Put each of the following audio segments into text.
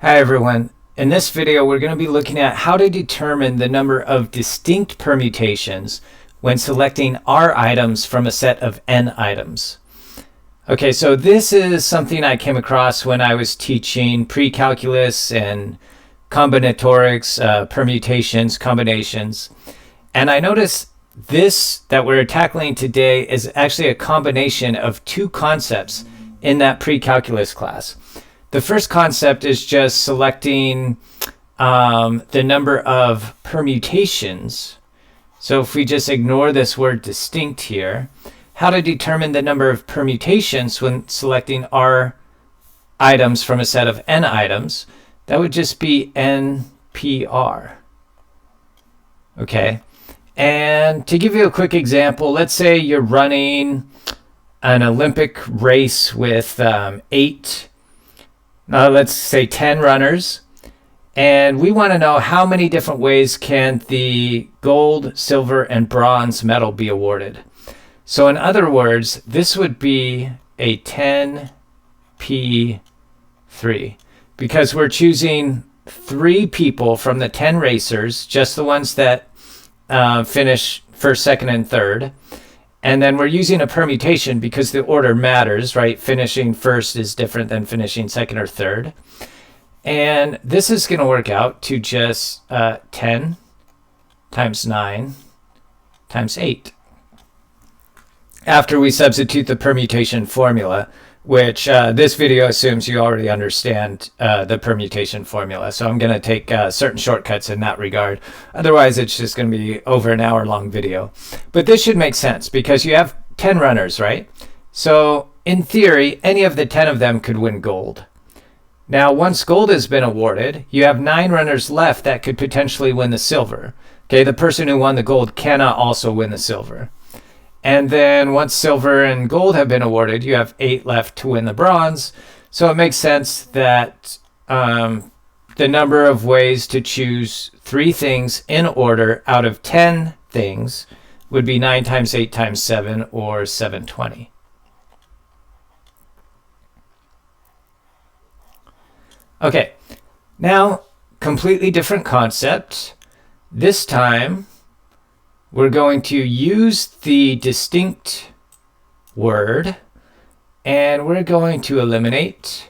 Hi everyone. In this video, we're going to be looking at how to determine the number of distinct permutations when selecting R items from a set of N items. Okay, so this is something I came across when I was teaching precalculus and combinatorics, permutations, combinations. And I noticed this that we're tackling today is actually a combination of two concepts in that precalculus class. The first concept is just selecting the number of permutations. So if we just ignore this word distinct here, how to determine the number of permutations when selecting R items from a set of N items, that would just be NPR. Okay, and to give you a quick example, let's say you're running an Olympic race with let's say 10 runners, and we want to know how many different ways can the gold, silver, and bronze medal be awarded. So in other words, this would be a 10P3 because we're choosing 3 people from the 10 racers, just the ones that finish first, second, and third. And then we're using a permutation because the order matters, right? Finishing first is different than finishing second or third. And this is going to work out to just 10 times 9 times 8. After we substitute the permutation formula, which this video assumes you already understand the permutation formula. So I'm going to take certain shortcuts in that regard. Otherwise, it's just going to be over an hour-long video. But this should make sense because you have 10 runners, right? So in theory, any of the 10 of them could win gold. Now, once gold has been awarded, you have 9 runners left that could potentially win the silver. Okay, the person who won the gold cannot also win the silver. And then once silver and gold have been awarded, you have 8 left to win the bronze. So it makes sense that the number of ways to choose 3 things in order out of 10 things would be 9 times 8 times 7, or 720. Okay, now completely different concept. This time, we're going to use the distinct word, and we're going to eliminate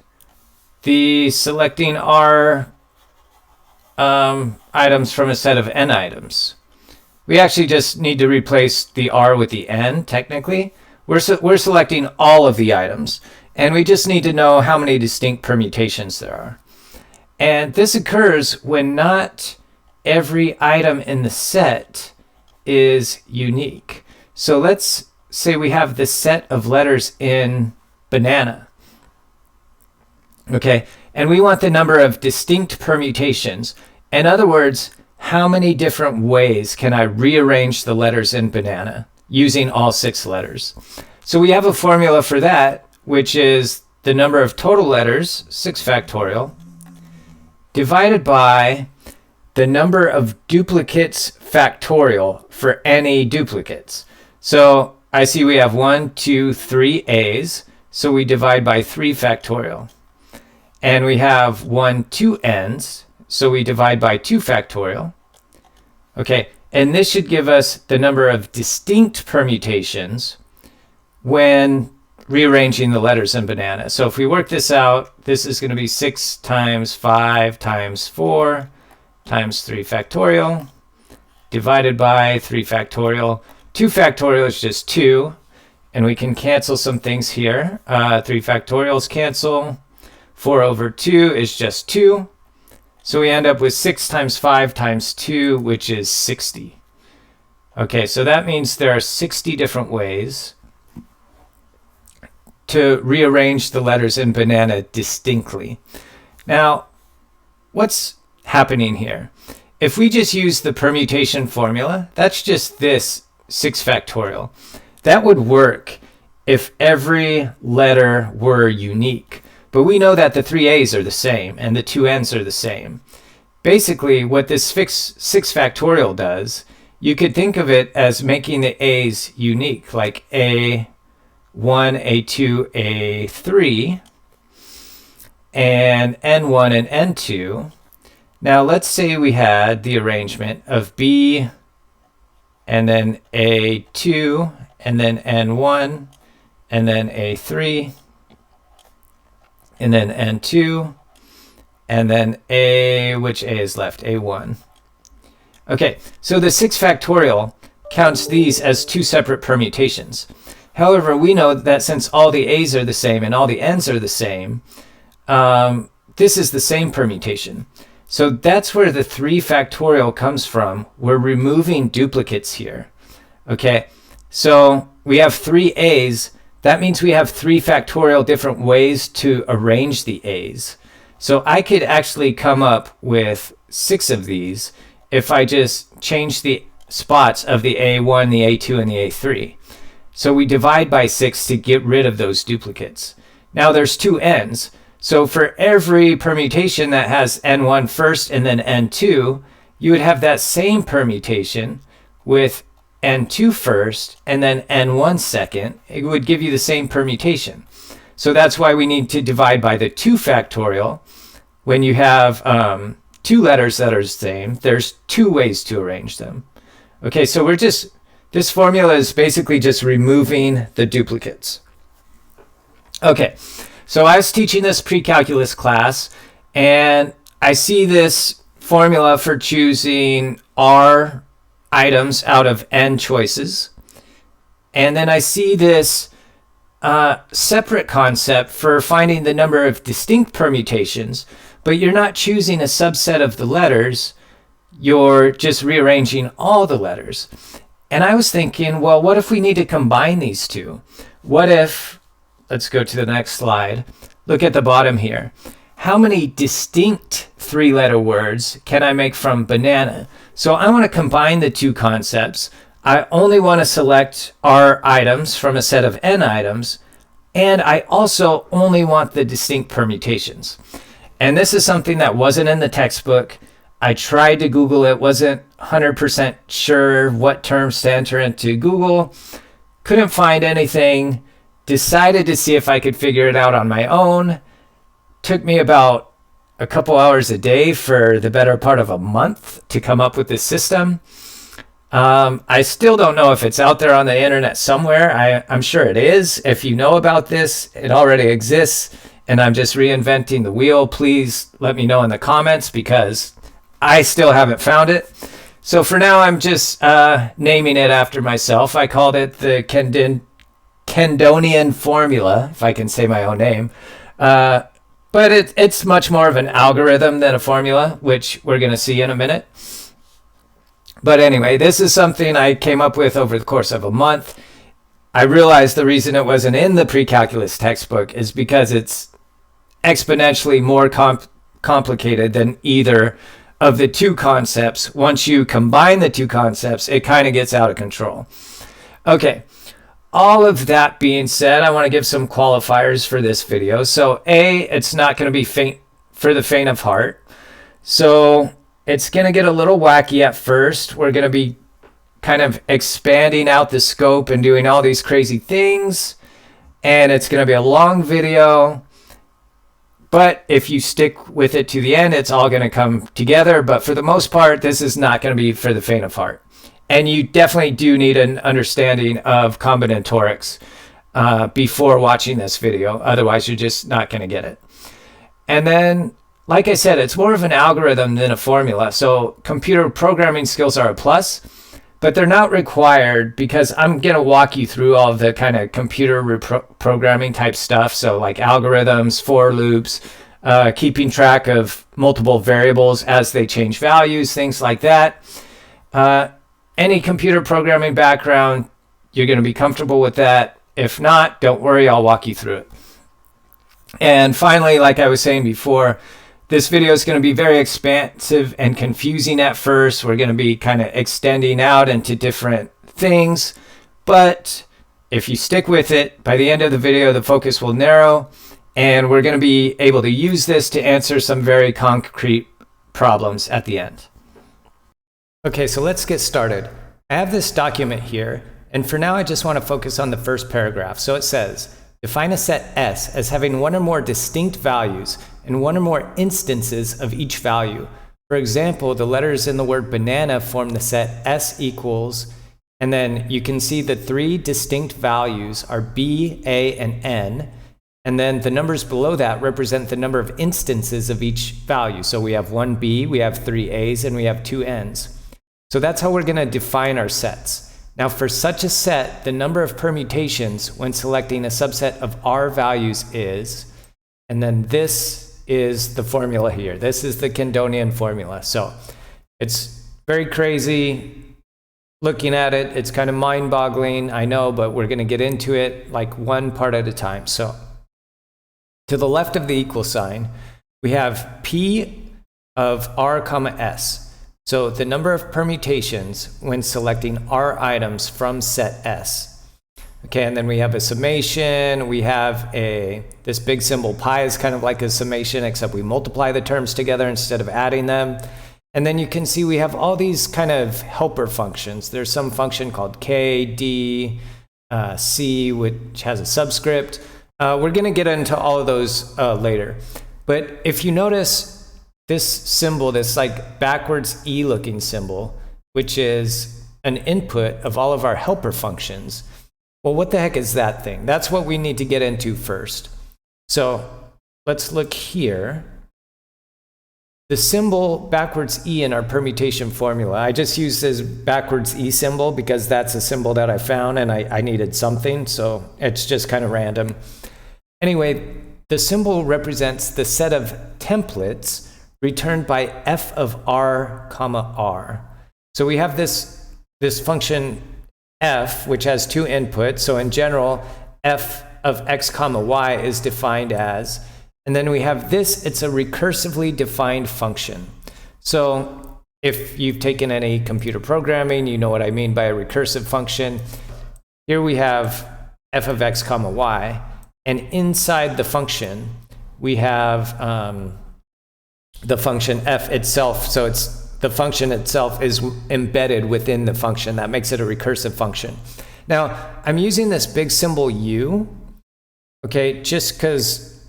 the selecting R items from a set of N items. We actually just need to replace the R with the N, technically. We're selecting all of the items, and we just need to know how many distinct permutations there are. And this occurs when not every item in the set is unique. So let's say we have this set of letters in banana. Okay, and we want the number of distinct permutations. In other words, how many different ways can I rearrange the letters in banana using all 6 letters? So we have a formula for that, which is the number of total letters, 6 factorial, divided by the number of duplicates factorial for any duplicates. So I see we have 1, 2, 3 A's, so we divide by 3 factorial. And we have 1, 2 N's, so we divide by 2 factorial. Okay, and this should give us the number of distinct permutations when rearranging the letters in banana. So if we work this out, this is going to be 6 times 5 times 4 times 3 factorial divided by 3 factorial. 2 factorial is just 2, and we can cancel some things here. 3 factorials cancel. 4 over 2 is just 2. So we end up with 6 times 5 times 2, which is 60. Okay, so that means there are 60 different ways to rearrange the letters in banana distinctly. Now, what's happening here? If we just use the permutation formula, that's just this 6 factorial. That would work if every letter were unique. But we know that the 3 A's are the same and the 2 N's are the same. Basically, what this 6 factorial does, you could think of it as making the A's unique, like A1, A2, A3. and n1 and n2. Now let's say we had the arrangement of b and then a2 and then n1 and then a3 and then n2 and then which a is left? A1. Okay, so the 6 factorial counts these as 2 separate permutations. However, we know that since all the a's are the same and all the n's are the same, this is the same permutation. So that's where the 3 factorial comes from. We're removing duplicates here. Okay, so we have 3 a's. That means we have 3 factorial different ways to arrange the a's. So I could actually come up with 6 of these if I just change the spots of the A1, the A2, and the A3. So we divide by 6 to get rid of those duplicates. Now there's 2 n's. So for every permutation that has n1 first and then n2, you would have that same permutation with n2 first and then n1 second. It would give you the same permutation. So that's why we need to divide by the 2 factorial. When you have 2 letters that are the same, there's 2 ways to arrange them. Okay, so this formula is basically just removing the duplicates. Okay, so I was teaching this precalculus class, and I see this formula for choosing R items out of n choices. And then I see this separate concept for finding the number of distinct permutations, but you're not choosing a subset of the letters, you're just rearranging all the letters. And I was thinking, well, what if we need to combine these two? What if, let's go to the next slide, look at the bottom here. How many distinct 3-letter words can I make from banana? So I want to combine the 2 concepts. I only want to select R items from a set of n items, and I also only want the distinct permutations. And this is something that wasn't in the textbook. I tried to Google it, wasn't 100% sure what terms to enter into Google, couldn't find anything, decided to see if I could figure it out on my own. Took me about a couple hours a day for the better part of a month to come up with this system. I still don't know if it's out there on the internet somewhere. I'm sure it is. If you know about this, it already exists, and I'm just reinventing the wheel. Please let me know in the comments because I still haven't found it. So for now, I'm just naming it after myself. I called it the Kendonian Formula, if I can say my own name. But it's much more of an algorithm than a formula, which we're going to see in a minute. But anyway, this is something I came up with over the course of a month. I realized the reason it wasn't in the precalculus textbook is because it's exponentially more complicated than either of the 2 concepts. Once you combine the 2 concepts, it kind of gets out of control. Okay, all of that being said, I want to give some qualifiers for this video. So A, it's not going to be for the faint of heart. So it's going to get a little wacky at first. We're going to be kind of expanding out the scope and doing all these crazy things. And it's going to be a long video. But if you stick with it to the end, it's all going to come together. But for the most part, this is not going to be for the faint of heart. And you definitely do need an understanding of combinatorics before watching this video. Otherwise, you're just not going to get it. And then, like I said, it's more of an algorithm than a formula. So computer programming skills are a plus, but they're not required because I'm going to walk you through all of the kind of computer programming type stuff. So like algorithms, for loops, keeping track of multiple variables as they change values, things like that. Any computer programming background, you're going to be comfortable with that. If not, don't worry, I'll walk you through it. And finally, like I was saying before, this video is going to be very expansive and confusing at first. We're going to be kind of extending out into different things. But if you stick with it, by the end of the video, the focus will narrow. And we're going to be able to use this to answer some very concrete problems at the end. Okay, so let's get started. I have this document here. And for now, I just want to focus on the first paragraph. So it says, define a set S as having one or more distinct values and one or more instances of each value. For example, the letters in the word banana form the set S equals, and then you can see the three distinct values are B, A, and N. And then the numbers below that represent the number of instances of each value. So we have one B, we have three A's, and we have two N's. So that's how we're going to define our sets. Now for such a set, the number of permutations when selecting a subset of R values is, and then this is the formula here. This is the Kendonian formula. So it's very crazy. Looking at it, it's kind of mind-boggling, I know, but we're going to get into it like one part at a time. So to the left of the equal sign, we have P of R comma S. So the number of permutations when selecting R items from set S. Okay, and then we have a summation, we have this big symbol pi is kind of like a summation, except we multiply the terms together instead of adding them. And then you can see we have all these kind of helper functions. There's some function called K, D, C, which has a subscript. We're going to get into all of those later. But if you notice this symbol, this like backwards E looking symbol, which is an input of all of our helper functions, well, what the heck is that thing? That's what we need to get into first. So let's look here. The symbol backwards E in our permutation formula, I just used this backwards E symbol because that's a symbol that I found and I needed something, so it's just kind of random. Anyway, the symbol represents the set of templates returned by f of r comma r. So we have this function f, which has two inputs. So in general, f of x comma y is defined as, and then we have this, it's a recursively defined function. So if you've taken any computer programming, you know what I mean by a recursive function. Here we have f of x comma y, and inside the function, we have the function f itself. So it's the function itself is embedded within the function. That makes it a recursive function. Now, I'm using this big symbol U, okay, just because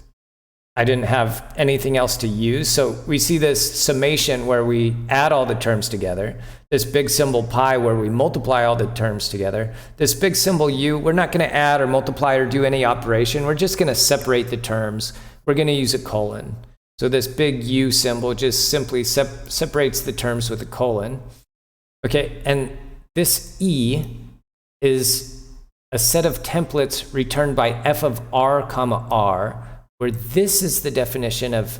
I didn't have anything else to use. So we see this summation where we add all the terms together, this big symbol pi where we multiply all the terms together, this big symbol U, we're not going to add or multiply or do any operation. We're just going to separate the terms. We're going to use a colon. So this big U symbol just simply separates the terms with a colon. Okay, and this E is a set of templates returned by f of r comma r, where this is the definition of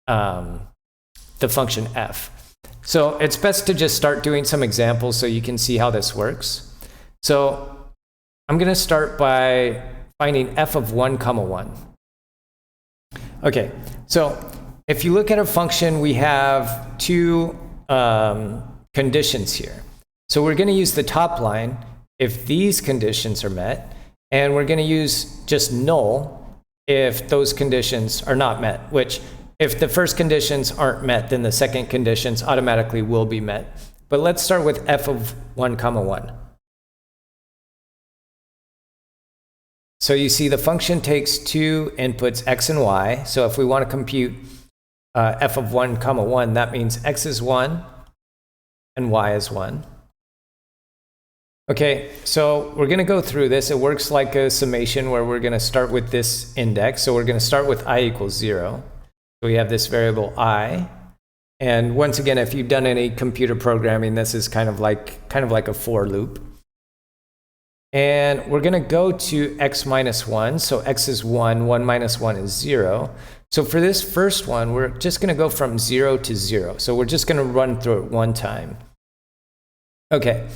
the function f. So it's best to just start doing some examples so you can see how this works. So I'm going to start by finding f of 1 comma 1. Okay, so if you look at a function, we have two conditions here. So we're going to use the top line if these conditions are met, and we're going to use just null if those conditions are not met, which if the first conditions aren't met, then the second conditions automatically will be met. But let's start with f of 1 comma 1. So you see the function takes two inputs, x and y. So if we want to compute f of 1 comma 1, that means x is 1 and y is 1. Okay, so we're going to go through this. It works like a summation where we're going to start with this index. So we're going to start with I equals 0. So we have this variable I. And once again, if you've done any computer programming, this is kind of like a for loop. And we're going to go to x minus 1. So x is 1, 1 minus 1 is 0. So for this first one, we're just going to go from 0 to 0. So we're just going to run through it one time. Okay,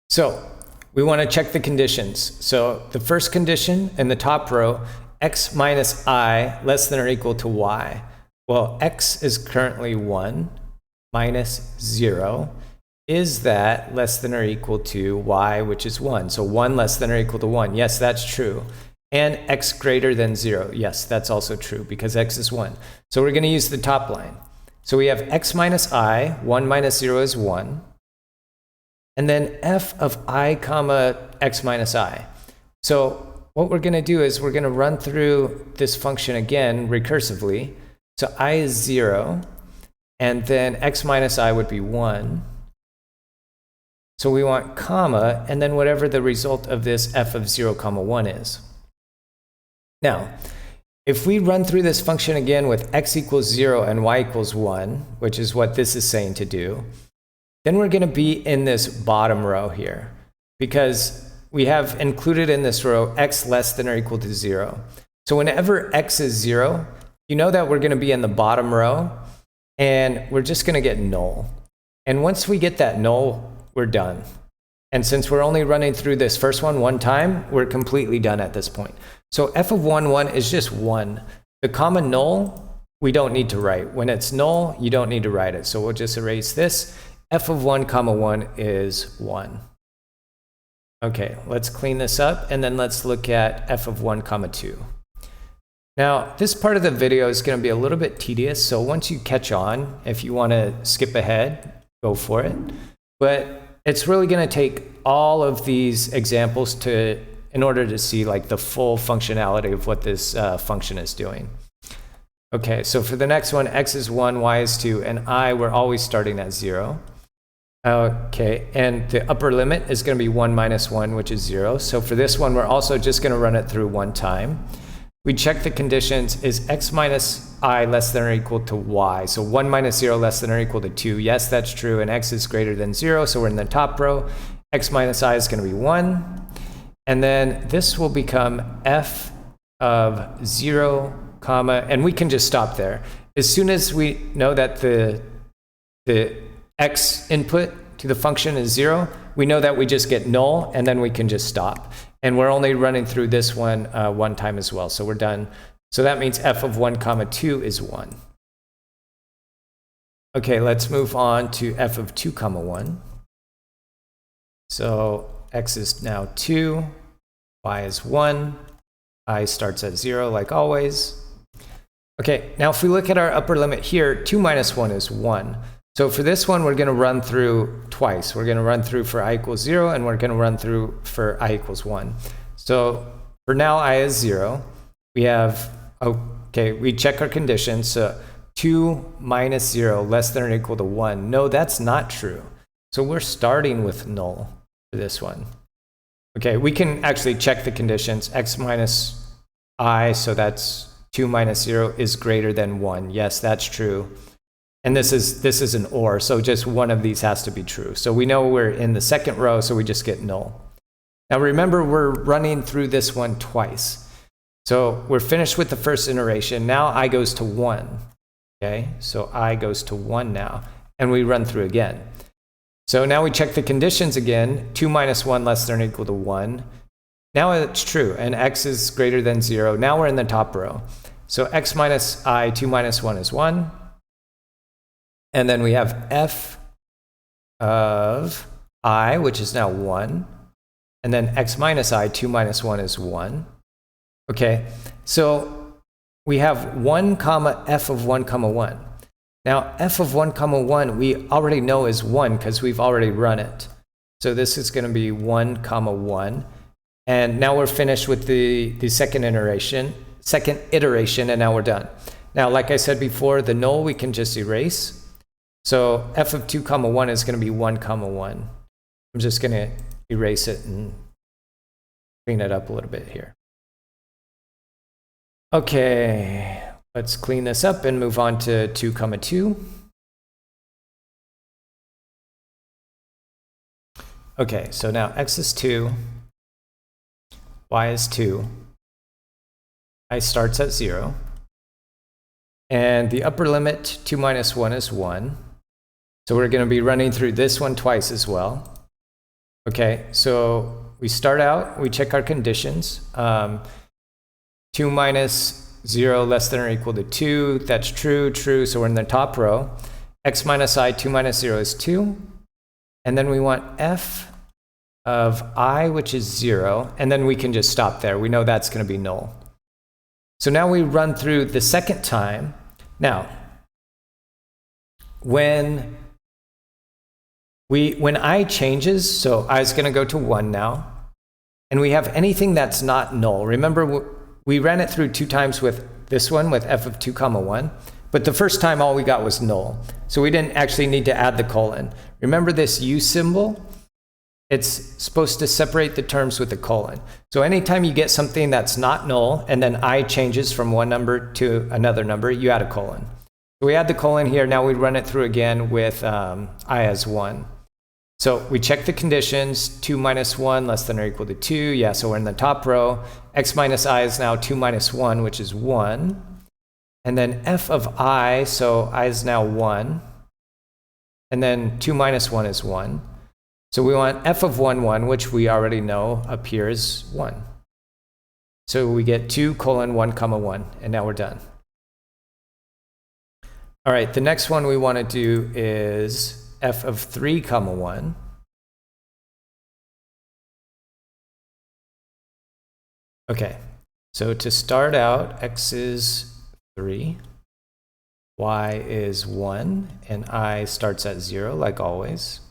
so we want to check the conditions. So the first condition in the top row, x minus I less than or equal to y. Well, x is currently 1 minus 0. Is that less than or equal to y, which is 1? So 1 less than or equal to 1. Yes, that's true. And x greater than 0. Yes, that's also true because x is 1. So we're going to use the top line. So we have x minus I, 1 minus 0 is 1. And then f of I comma x minus I. So what we're going to do is we're going to run through this function again recursively. So I is 0, and then x minus I would be 1. So we want comma, and then whatever the result of this f of 0, comma 1 is. Now, if we run through this function again with x equals 0 and y equals 1, which is what this is saying to do, then we're going to be in this bottom row here, because we have included in this row x less than or equal to 0. So whenever x is 0, you know that we're going to be in the bottom row, and we're just going to get null. And once we get that null, we're done. And since we're only running through this first one time, we're completely done at this point. So f of 1, 1 is just 1. The comma null, we don't need to write. When it's null, you don't need to write it. So we'll just erase this. F of 1, comma 1 is 1. Okay, let's clean this up, and then let's look at f of 1, comma 2. Now, this part of the video is going to be a little bit tedious, so once you catch on, if you want to skip ahead, go for it. But it's really going to take all of these examples in order to see like the full functionality of what this function is doing. Okay, so for the next one, x is 1, y is 2, and I, we're always starting at 0. Okay, and the upper limit is going to be 1 minus 1, which is 0. So for this one, we're also just going to run it through one time. We check the conditions. Is x minus I less than or equal to y? So 1 minus 0 less than or equal to 2. Yes, that's true, and x is greater than 0, so we're in the top row. X minus I is going to be 1. And then this will become f of 0, comma, and we can just stop there. As soon as we know that the x input to the function is 0, we know that we just get null, and then we can just stop. And we're only running through this one one time as well, so we're done. So that means f of 1, comma 2 is 1. Okay, let's move on to f of 2, comma 1. So x is now 2, y is 1, I starts at 0 like always. Okay, now if we look at our upper limit here, 2 minus 1 is 1. So for this one, we're going to run through twice. We're going to run through for I equals 0, and we're going to run through for I equals 1. So for now, I is 0. We have, okay, we check our conditions. So 2 minus 0 less than or equal to 1. No, that's not true. So we're starting with null for this one. Okay, we can actually check the conditions. X minus I, so that's 2 minus 0 is greater than 1. Yes, that's true. And this is an OR, so just one of these has to be true. So we know we're in the second row, so we just get null. Now remember, we're running through this one twice. So we're finished with the first iteration. Now I goes to 1. Okay, so I goes to 1 now, and we run through again. So now we check the conditions again. 2 minus 1 less than or equal to 1. Now it's true, and x is greater than 0. Now we're in the top row. So x minus I, 2 minus 1 is 1. And then we have f of I, which is now 1. And then x minus I, 2 minus 1 is 1. Okay, so we have 1 comma f of 1 comma 1. Now f of 1 comma 1 we already know is 1 because we've already run it. So this is going to be 1 comma 1. And now we're finished with the second iteration, and now we're done. Now, like I said before, the null we can just erase. So f of 2 comma 1 is going to be 1 comma 1. I'm just going to erase it and clean it up a little bit here. Okay, let's clean this up and move on to 2 comma 2. Okay, so now x is 2, y is 2, I starts at 0, and the upper limit, 2 minus 1 is 1. So we're going to be running through this one twice as well. Okay, so we start out, we check our conditions. 2 minus 0 less than or equal to 2, that's true, so we're in the top row. X minus I, 2 minus 0 is 2. And then we want f of I, which is 0, and then we can just stop there. We know that's going to be null. So now we run through the second time. Now, when I changes, so I is going to go to 1 now, and we have anything that's not null. Remember, we ran it through 2 times with this one, with f of 2 comma 1, but the first time all we got was null. So we didn't actually need to add the colon. Remember this U symbol? It's supposed to separate the terms with the colon. So anytime you get something that's not null, and then I changes from one number to another number, you add a colon. So we add the colon here. Now we run it through again with I as 1. So we check the conditions, 2 minus 1 less than or equal to 2. Yeah, so we're in the top row. X minus I is now 2 minus 1, which is 1. And then f of I, so I is now 1. And then 2 minus 1 is 1. So we want f of 1, 1, which we already know up here is 1. So we get 2 colon 1 comma 1, and now we're done. All right, the next one we want to do is f of 3 comma 1. Okay, so to start out, x is 3, y is 1, and I starts at 0, like always.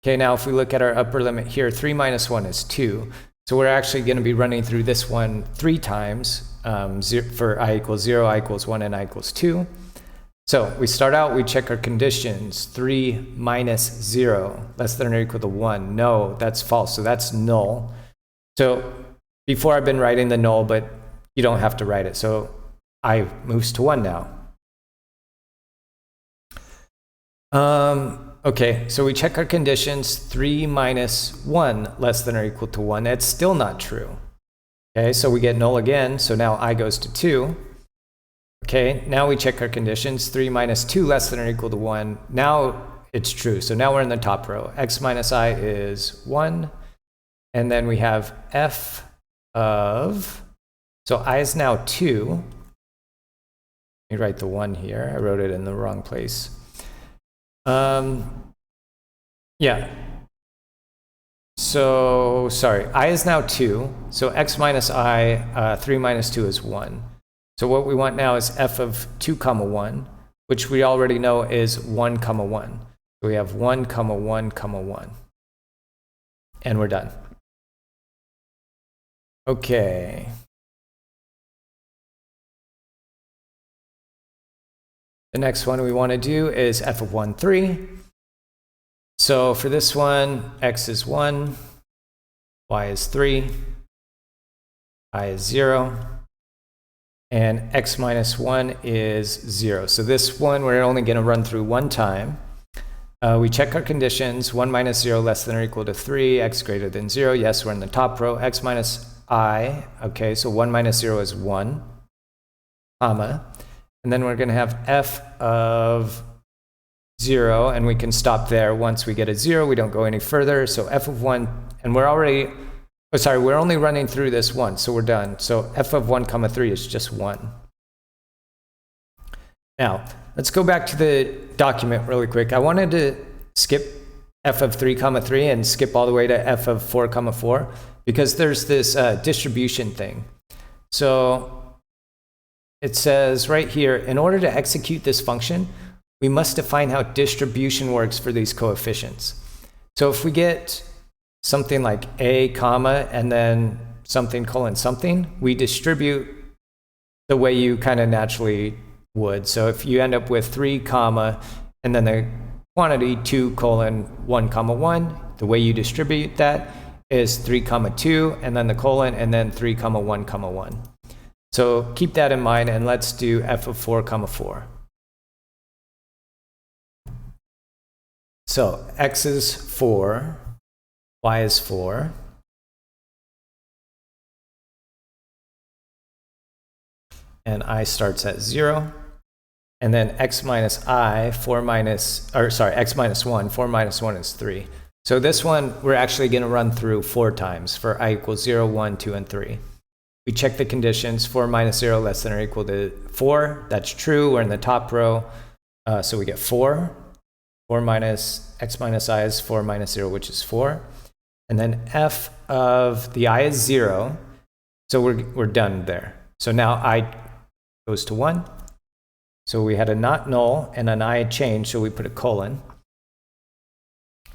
Okay, now if we look at our upper limit here, 3 minus 1 is 2. So we're actually going to be running through this one 3 times for I equals 0, I equals 1, and I equals 2. So we start out, we check our conditions. 3 minus 0, less than or equal to 1. No, that's false, so that's null. So before I've been writing the null, but you don't have to write it. So I moves to 1 now. Okay, so we check our conditions. 3 minus 1 less than or equal to 1. That's still not true. Okay, so we get null again. So now I goes to 2. Okay, now we check our conditions. 3 minus 2 less than or equal to 1. Now it's true. So now we're in the top row. X minus I is 1. And then we have f of, so I is now 2. Let me write the 1 here. I wrote it in the wrong place. Yeah. So, sorry, I is now 2. So x minus I, 3 minus 2 is 1. So what we want now is f of 2 comma 1, which we already know is 1 comma 1. So we have 1 comma 1 comma 1. And we're done. Okay. The next one we want to do is f of 1, 3. So for this one, x is 1, y is 3, I is 0, and x minus 1 is 0. So this one we're only going to run through 1 time. We check our conditions. 1 minus 0 less than or equal to 3, x greater than 0. Yes, we're in the top row. X minus I. Okay, so 1 minus 0 is 1, comma. And then we're going to have f of 0, and we can stop there. Once we get a 0, we don't go any further. So f of 1, and we're already, oh, sorry, we're only running through this once, so we're done. So f of 1 comma 3 is just 1. Now, let's go back to the document really quick. I wanted to skip f of 3 comma 3 and skip all the way to f of 4 comma 4 because there's this distribution thing. So it says right here, in order to execute this function, we must define how distribution works for these coefficients. So if we get something like a comma and then something colon something, we distribute the way you kind of naturally would. So if you end up with 3 comma and then the quantity 2 colon 1 comma 1, the way you distribute that is 3 comma 2 and then the colon and then 3 comma 1 comma 1. So keep that in mind, and let's do f of 4 comma 4. So x is 4, y is 4. And I starts at 0. And then x minus I, 4 minus, or sorry, x minus 1, 4 minus 1 is 3. So this one we're actually going to run through 4 times for I equals 0, 1, 2, and 3. We check the conditions. 4 minus 0 less than or equal to 4. That's true. We're in the top row. So we get 4. 4 minus x minus I is 4 minus 0, which is 4. And then f of the I is 0. So we're done there. So now I goes to 1. So we had a not null and an I change, so we put a colon.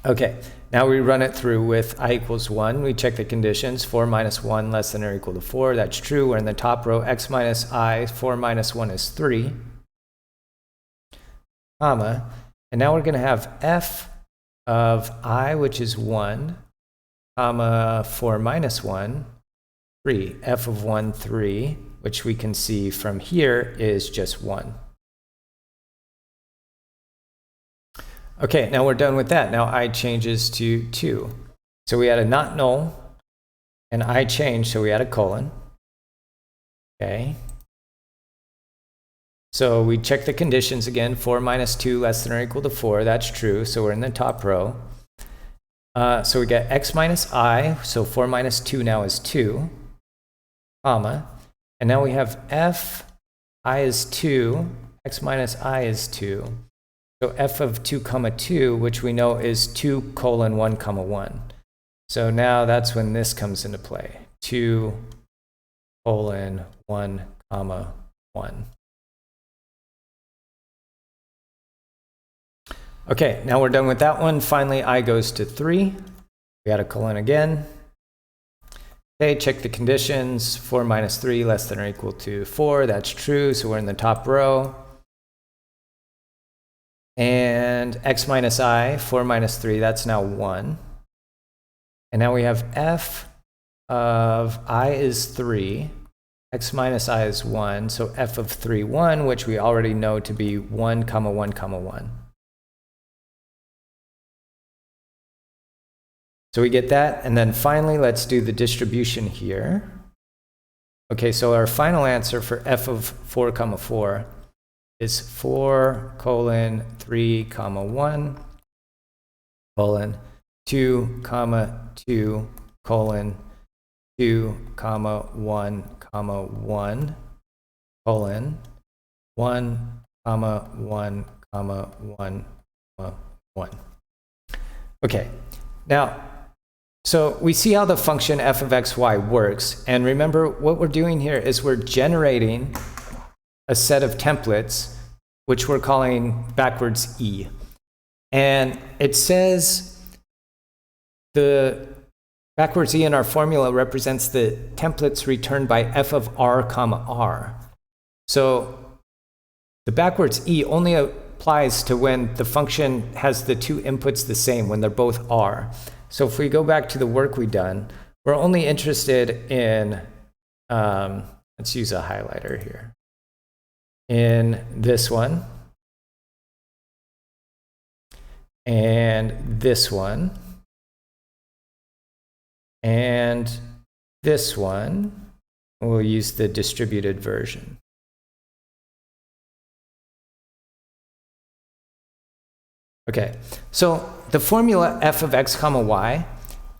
Okay, now we run it through with I equals 1. We check the conditions. 4 minus 1 less than or equal to 4. That's true. We're in the top row. X minus I, 4 minus 1 is 3, comma. And now we're going to have f of I, which is 1, comma, 4 minus 1, 3. F of 1, 3, which we can see from here is just 1. Okay, now we're done with that. Now I changes to 2. So we had a not null, and I changed, so we had a colon. Okay. So we check the conditions again. 4 minus 2 less than or equal to 4. That's true, so we're in the top row. So we get x minus I, so 4 minus 2 now is 2, comma. And now we have f, I is 2, x minus I is 2. So f of 2 comma 2, which we know is 2 colon 1 comma 1. So now that's when this comes into play. 2 colon 1 comma 1. Okay, now we're done with that one. Finally, I goes to 3. We add a colon again. Okay, check the conditions. 4 minus 3 less than or equal to 4. That's true, so we're in the top row. And x minus I, 4 minus 3, that's now 1. And now we have f of I is 3, x minus I is 1, so f of 3, 1, which we already know to be 1 comma 1 comma 1. So we get that, and then finally, let's do the distribution here. Okay, so our final answer for f of 4 comma 4 is 4 colon 3 comma 1 colon 2 comma 2 colon 2 comma 1 comma 1 colon 1 comma 1 comma 1 comma 1. Okay, now, so we see how the function f of xy works, and remember what we're doing here is we're generating a set of templates, which we're calling backwards E. And it says the backwards E in our formula represents the templates returned by f of r comma r. So the backwards E only applies to when the function has the two inputs the same, when they're both r. So if we go back to the work we've done, we're only interested in, let's use a highlighter here, in this one, and this one, and this one. We'll use the distributed version. Okay, so the formula f of x comma y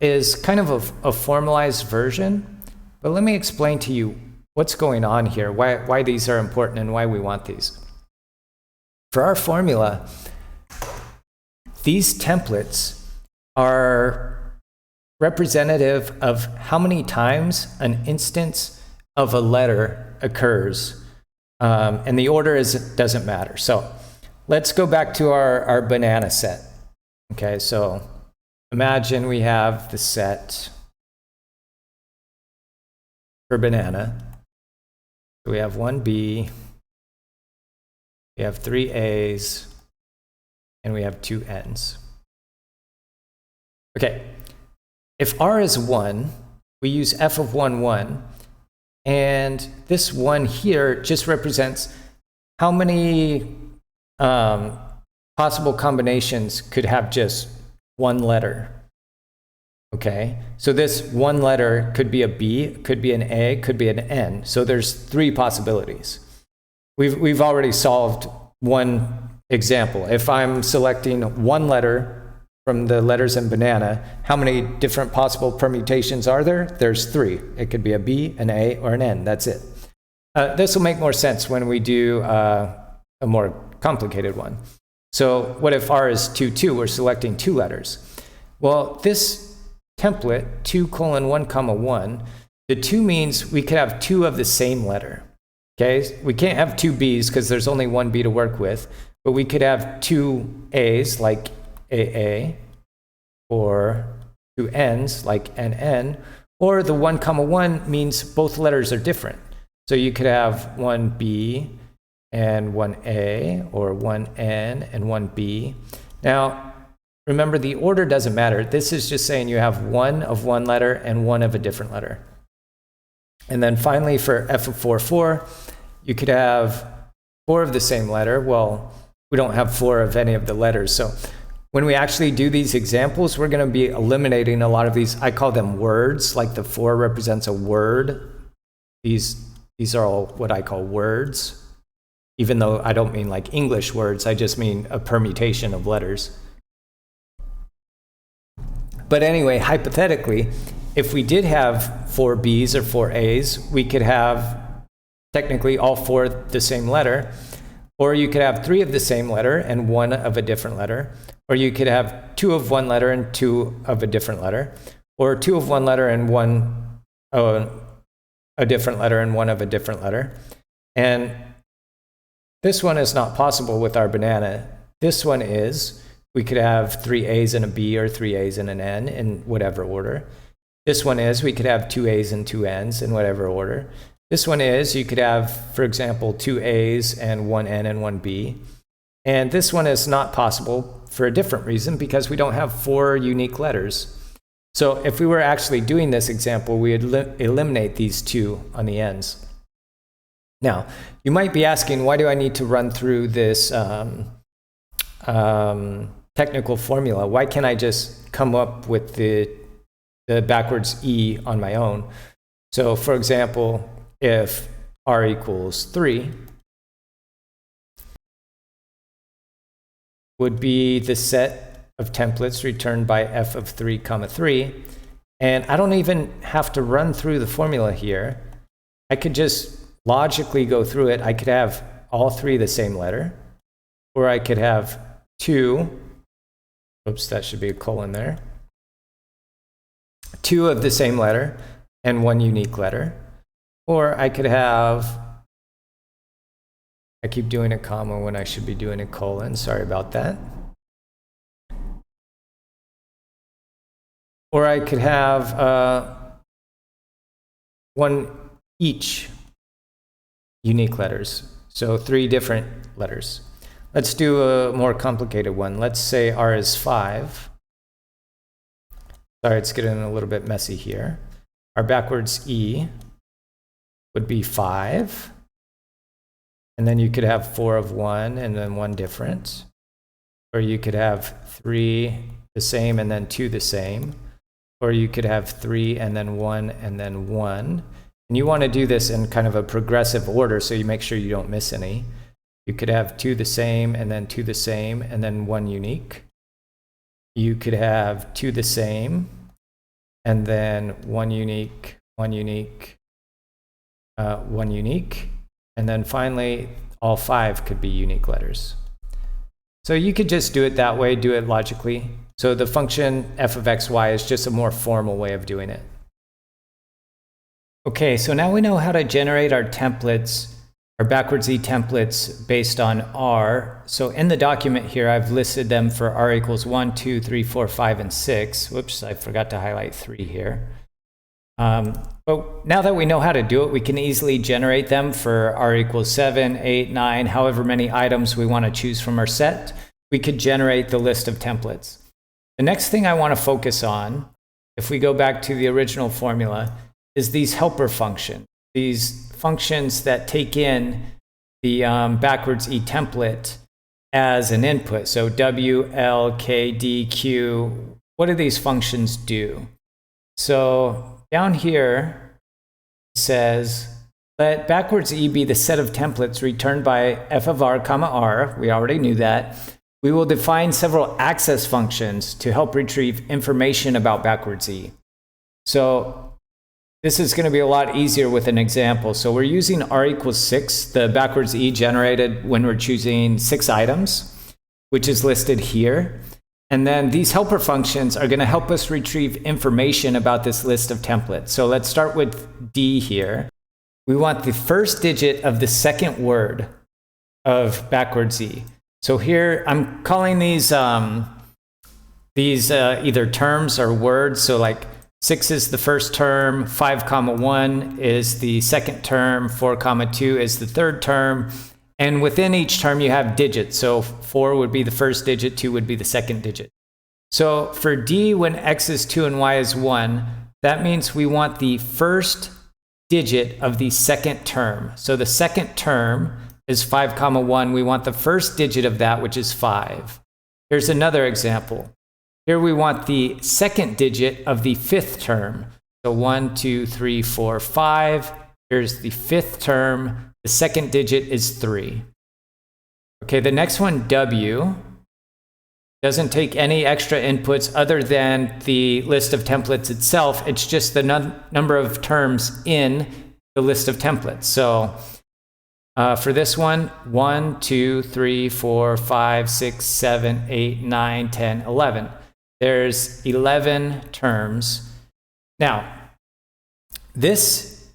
is kind of a formalized version, but let me explain to you what's going on here, why these are important and why we want these. For our formula, these templates are representative of how many times an instance of a letter occurs, and the order doesn't matter. So let's go back to our banana set. Okay, so imagine we have the set for banana. So we have 1B, we have 3 A's, and we have 2 N's. Okay, if R is 1, we use f of 1, 1, and this 1 here just represents how many possible combinations could have just one letter. Okay, so this one letter could be a B, could be an A, could be an N. So there's 3 possibilities. We've already solved one example. If I'm selecting one letter from the letters in banana, how many different possible permutations are there? There's 3. It could be a B, an A, or an N. That's it. This will make more sense when we do a more complicated one. So what if R is 2, 2? We're selecting 2 letters. Well, this template, 2 colon 1 comma 1, the 2 means we could have 2 of the same letter. Okay, we can't have 2 B's because there's only 1 B to work with, but we could have 2 A's like AA, or two n's like nn, or the 1, 1 means both letters are different. So you could have one B and one A, or one N and one B. Now, remember, the order doesn't matter. This is just saying you have one of one letter and one of a different letter. And then finally, for f of 4, 4, you could have 4 of the same letter. Well, we don't have 4 of any of the letters. So when we actually do these examples, we're going to be eliminating a lot of these. I call them words, like the 4 represents a word. These are all what I call words, even though I don't mean like English words. I just mean a permutation of letters. But anyway, hypothetically, if we did have 4 B's or 4 A's, we could have technically all 4 the same letter, or you could have 3 of the same letter and 1 of a different letter, or you could have 2 of one letter and 2 of a different letter, or 2 of one letter and 1 a different letter and 1 of a different letter. And this one is not possible with our banana. This one is, we could have 3 A's and a B, or 3 A's and an N in whatever order. This one is, we could have 2 A's and 2 N's in whatever order. This one is, you could have, for example, 2 A's and 1 N and 1 B. And this one is not possible for a different reason, because we don't have 4 unique letters. So if we were actually doing this example, we would eliminate these 2 on the ends. Now, you might be asking, why do I need to run through this technical formula? Why can't I just come up with the backwards E on my own? So for example, if R equals 3, would be the set of templates returned by f of 3, 3. And I don't even have to run through the formula here. I could just logically go through it. I could have all 3 the same letter, or I could have 2, oops, that should be a colon there, 2 of the same letter and 1 unique letter. Or I could have, I keep doing a comma when I should be doing a colon, sorry about that. Or I could have 1 each unique letters, so 3 different letters. Let's do a more complicated one. Let's say R is 5. Sorry, it's getting a little bit messy here. Our backwards E would be 5. And then you could have 4 of one and then 1 different. Or you could have 3 the same and then 2 the same. Or you could have 3 and then 1 and then 1. And you want to do this in kind of a progressive order so you make sure you don't miss any. You could have 2 the same and then 2 the same and then 1 unique. You could have 2 the same and then 1 unique, 1 unique, 1 unique. And then finally, all 5 could be unique letters. So you could just do it that way, do it logically. So the function f of xy is just a more formal way of doing it. Okay, so now we know how to generate our templates, our backwards E templates based on R. So in the document here, I've listed them for R equals 1, 2, 3, 4, 5, and 6. Whoops, I forgot to highlight 3 here. But now that we know how to do it, we can easily generate them for R equals 7, 8, 9, however many items we want to choose from our set. We could generate the list of templates. The next thing I want to focus on, if we go back to the original formula, is these helper functions. These functions that take in the backwards E template as an input. So W, L, K, D, Q. What do these functions do? So down here it says, let backwards E be the set of templates returned by f of r, comma r. We already knew that. We will define several access functions to help retrieve information about backwards E. So this is going to be a lot easier with an example. So we're using r equals 6, the backwards E generated when we're choosing 6 items, which is listed here. And then these helper functions are going to help us retrieve information about this list of templates. So let's start with D here. We want the first digit of the second word of backwards E. So here I'm calling these these either terms or words. So like 6 is the first term, 5 comma 1 is the second term, 4 comma 2 is the third term. And within each term, you have digits. So 4 would be the first digit, 2 would be the second digit. So for D, when X is 2 and Y is 1, that means we want the first digit of the second term. So the second term is 5 comma 1. We want the first digit of that, which is 5. Here's another example. Here we want the second digit of the fifth term. So 1, 2, 3, 4, 5. Here's the fifth term. The second digit is 3. Okay, the next one, W, doesn't take any extra inputs other than the list of templates itself. It's just the number of terms in the list of templates. So for this one, 1, 2, 3, 4, 5, 6, 7, 8, 9, 10, 11. There's 11 terms. Now, this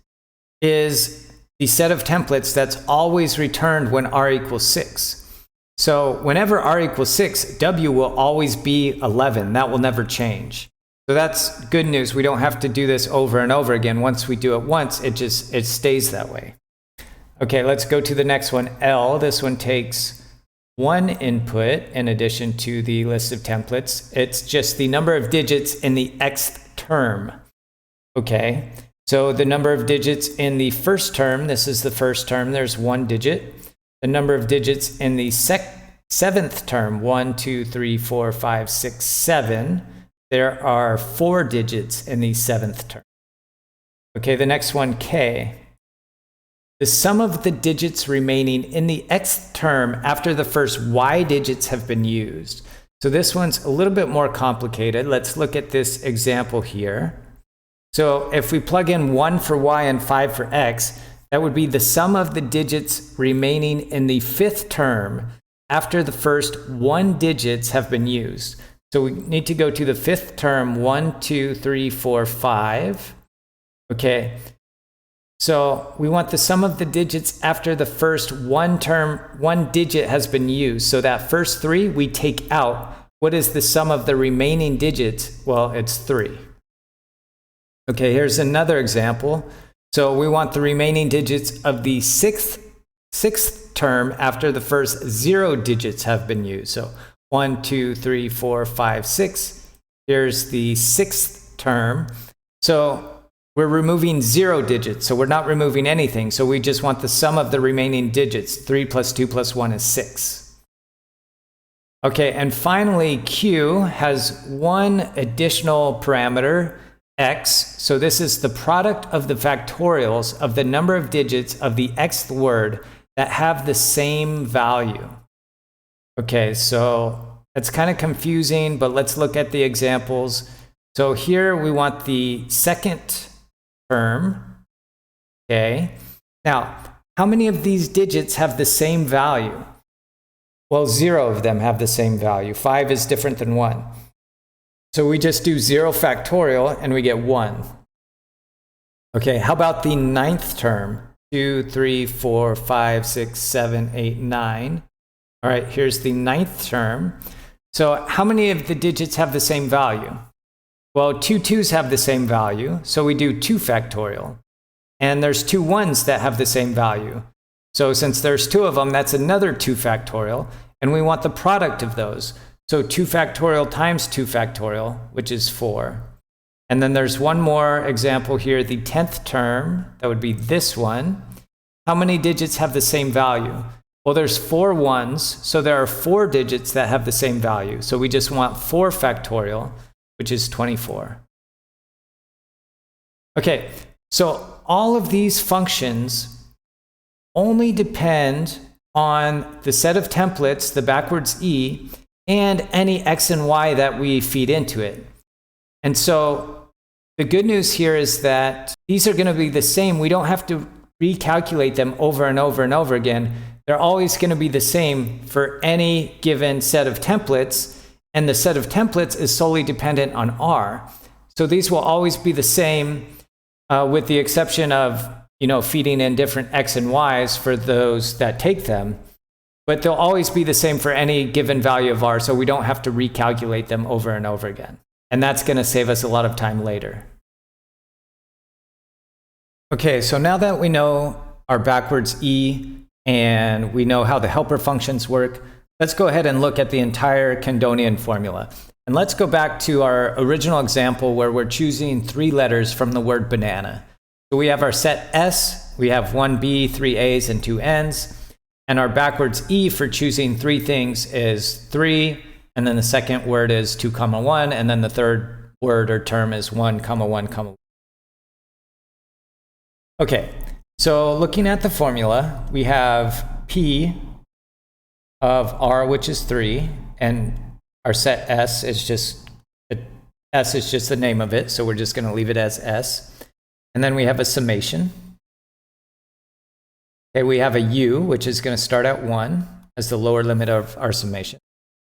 is the set of templates that's always returned when R equals 6. So whenever R equals 6, W will always be 11. That will never change. So that's good news. We don't have to do this over and over again. Once we do it once, it stays that way. Okay, let's go to the next one, L. This one takes one input in addition to the list of templates. It's just the number of digits in the xth term. Okay, so the number of digits in the first term, this is the first term, there's 1 digit. The number of digits in the seventh term, 1, 2, 3, 4, 5, 6, 7. There are 4 digits in the seventh term. Okay, the next one, K. The sum of the digits remaining in the xth term after the first y digits have been used. So this one's a little bit more complicated. Let's look at this example here. So if we plug in 1 for y and 5 for x, that would be the sum of the digits remaining in the fifth term after the first 1 digits have been used. So we need to go to the fifth term, 1, 2, 3, 4, 5. Okay. So we want the sum of the digits after the first 1 digit has been used. So that first 3 we take out. What is the sum of the remaining digits? Well, it's 3. Okay, here's another example. So we want the remaining digits of the sixth term after the first 0 digits have been used. So 1, 2, 3, 4, 5, 6. Here's the sixth term. So we're removing 0 digits, so we're not removing anything. So we just want the sum of the remaining digits. 3 plus 2 plus 1 is 6. Okay, and finally, Q has one additional parameter, x. So this is the product of the factorials of the number of digits of the xth word that have the same value. Okay, so that's kind of confusing, but let's look at the examples. So here we want the second term. Okay, now how many of these digits have the same value? Well, 0 of them have the same value. 5 is different than 1. So we just do 0 factorial and we get 1. Okay, how about the ninth term? 2, 3, 4, 5, 6, 7, 8, 9. All right, here's the ninth term. So how many of the digits have the same value? Well, 2 2s have the same value, so we do 2 factorial. And there's 2 1s that have the same value. So since there's 2 of them, that's another 2 factorial, and we want the product of those. So 2 factorial times 2 factorial, which is 4. And then there's one more example here, the 10th term, that would be this one. How many digits have the same value? Well, there's 4 1s, so there are 4 digits that have the same value. So we just want 4 factorial, which is 24. Okay, so all of these functions only depend on the set of templates, the backwards E, and any x and y that we feed into it. And so the good news here is that these are going to be the same. We don't have to recalculate them over and over and over again. They're always going to be the same for any given set of templates, and the set of templates is solely dependent on R. So these will always be the same with the exception of feeding in different x and y's for those that take them. but they'll always be the same for any given value of r, so we don't have to recalculate them over and over again. And that's going to save us a lot of time later. Okay, so now that we know our backwards e and we know how the helper functions work, let's go ahead and look at the entire Kendonian formula. And let's go back to our original example where we're choosing 3 letters from the word banana. So we have our set S, we have 1 B, 3 A's, and 2 N's. And our backwards E for choosing 3 things is 3, and then the second word is 2, 1, and then the third word or term is 1, 1, 1. Okay, so looking at the formula, we have P of R, which is 3, and our set S is just the name of it, so we're just going to leave it as S. And then we have a summation. Okay, we have a U, which is going to start at 1 as the lower limit of our summation.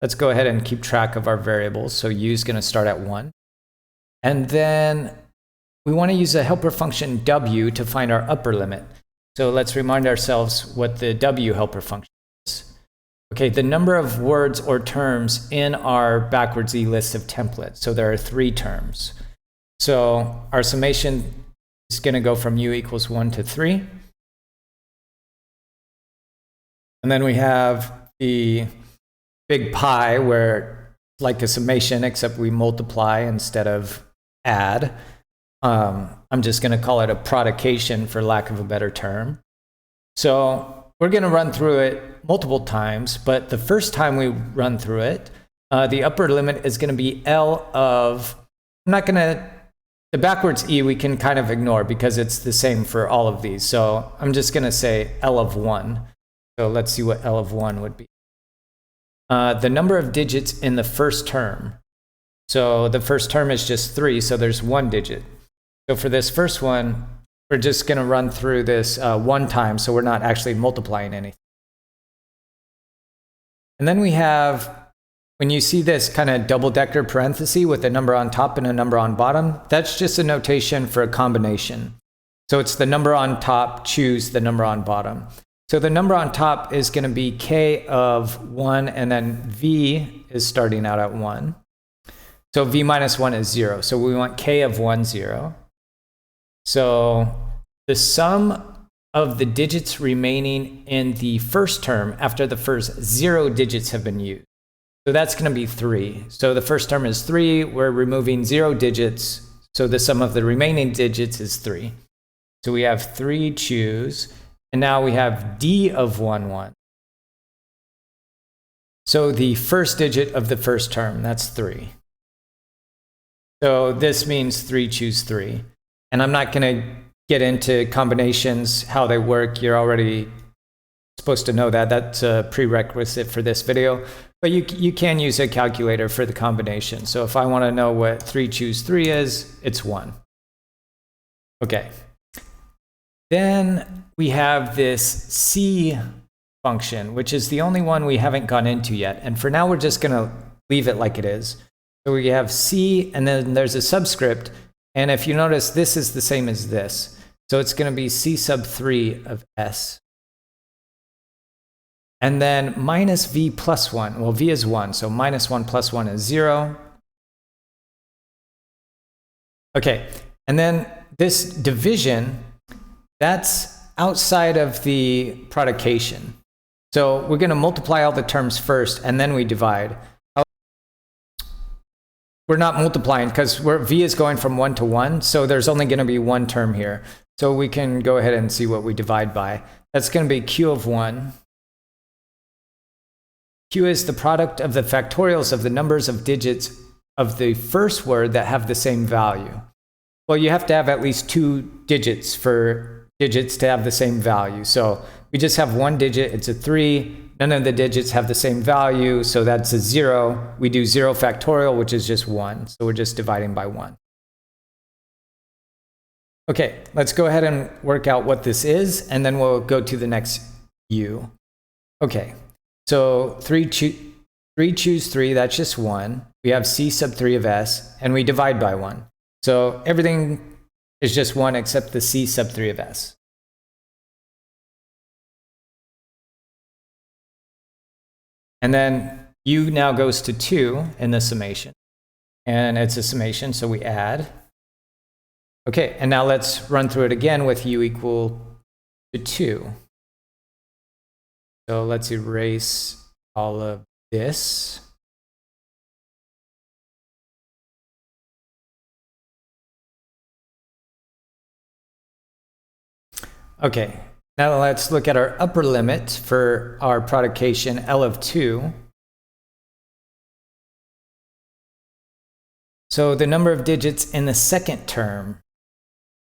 Let's go ahead and keep track of our variables. So U is going to start at 1. And then we want to use a helper function W to find our upper limit. So let's remind ourselves what the W helper function is. Okay, the number of words or terms in our backwards E list of templates. So there are 3 terms. So our summation is going to go from U equals 1 to 3. And then we have the big pi, where like a summation, except we multiply instead of add. I'm just going to call it a prodication for lack of a better term. So we're going to run through it multiple times, but the first time we run through it, the upper limit is going to be L of, the backwards E we can kind of ignore because it's the same for all of these. So I'm just going to say L of 1. So let's see what L of 1 would be. The number of digits in the first term. So the first term is just 3, so there's 1 digit. So for this first one, we're just going to run through this 1 time, so we're not actually multiplying anything. And then we have, when you see this kind of double-decker parenthesis with a number on top and a number on bottom, that's just a notation for a combination. So it's the number on top, choose the number on bottom. So the number on top is going to be k of 1, and then v is starting out at 1. So v minus 1 is 0. So we want k of 1, 0. So the sum of the digits remaining in the first term after the first 0 digits have been used. So that's going to be 3. So the first term is 3. We're removing 0 digits. So the sum of the remaining digits is 3. So we have 3 choose. And now we have d of 1, 1. So the first digit of the first term, that's 3. So this means 3 choose 3. And I'm not going to get into combinations, how they work. You're already supposed to know that. That's a prerequisite for this video. But you can use a calculator for the combination. So if I want to know what 3 choose 3 is, it's 1. Okay. Then we have this C function, which is the only one we haven't gone into yet. And for now, we're just going to leave it like it is. So we have C, and then there's a subscript. And if you notice, this is the same as this. So it's going to be C sub 3 of S. And then minus V plus 1. Well, V is 1, so minus 1 plus 1 is 0. Okay, and then this division, that's outside of the prodication. So we're going to multiply all the terms first, and then we divide. We're not multiplying because V is going from 1 to 1, so there's only going to be 1 term here. So we can go ahead and see what we divide by. That's going to be Q of 1. Q is the product of the factorials of the numbers of digits of the first word that have the same value. Well, you have to have at least 2 digits for digits to have the same value. So we just have 1 digit, it's a 3. None of the digits have the same value, so that's a 0. We do 0 factorial, which is just 1. So we're just dividing by 1. Okay, let's go ahead and work out what this is, and then we'll go to the next U. Okay, so 3 choose 3, that's just 1. We have C sub 3 of S, and we divide by 1. So everything is just 1 except the C sub 3 of S. And then u now goes to 2 in the summation. And it's a summation, so we add. Okay, and now let's run through it again with u equal to 2. So let's erase all of this. Okay, now let's look at our upper limit for our productcation L of 2. So the number of digits in the second term,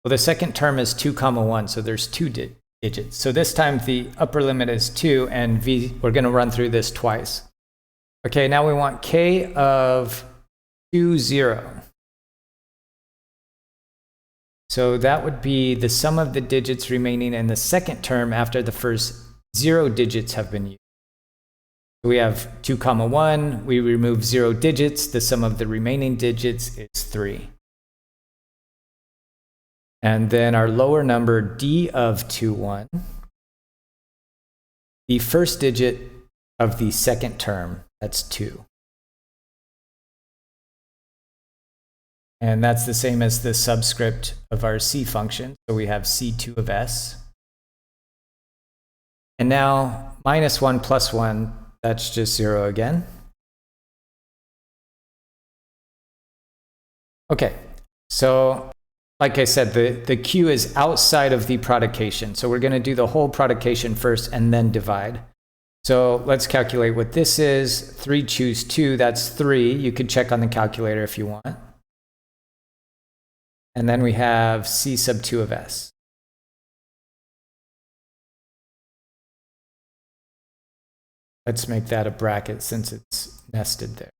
well, the second term is 2 comma 1, so there's 2 digits. So this time the upper limit is 2, and v, we're going to run through this twice. Okay, now we want k of 2, 0. So that would be the sum of the digits remaining in the second term after the first 0 digits have been used. We have 2 comma 1, we remove 0 digits, the sum of the remaining digits is 3. And then our lower number, d of 2, 1, the first digit of the second term, that's 2. And that's the same as the subscript of our c function, so we have c2 of s. And now minus 1 plus 1, that's just 0 again. Okay, so like I said, the q is outside of the productcation. So we're going to do the whole productcation first and then divide. So let's calculate what this is. 3 choose 2, that's 3. You could check on the calculator if you want. And then we have c sub 2 of s. Let's make that a bracket since it's nested there.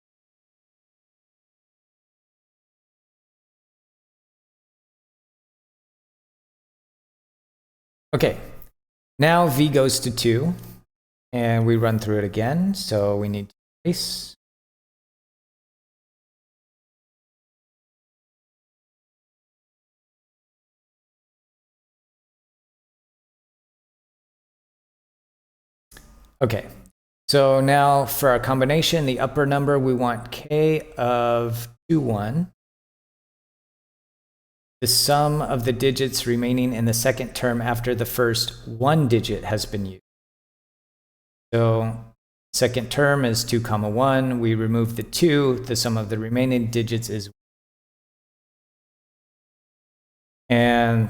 Okay, now v goes to 2, and we run through it again, so we need to erase. Okay, so now for our combination, the upper number, we want k of 2, 1. The sum of the digits remaining in the second term after the first 1 digit has been used. So second term is 2 comma 1. We remove the 2. The sum of the remaining digits is 1. And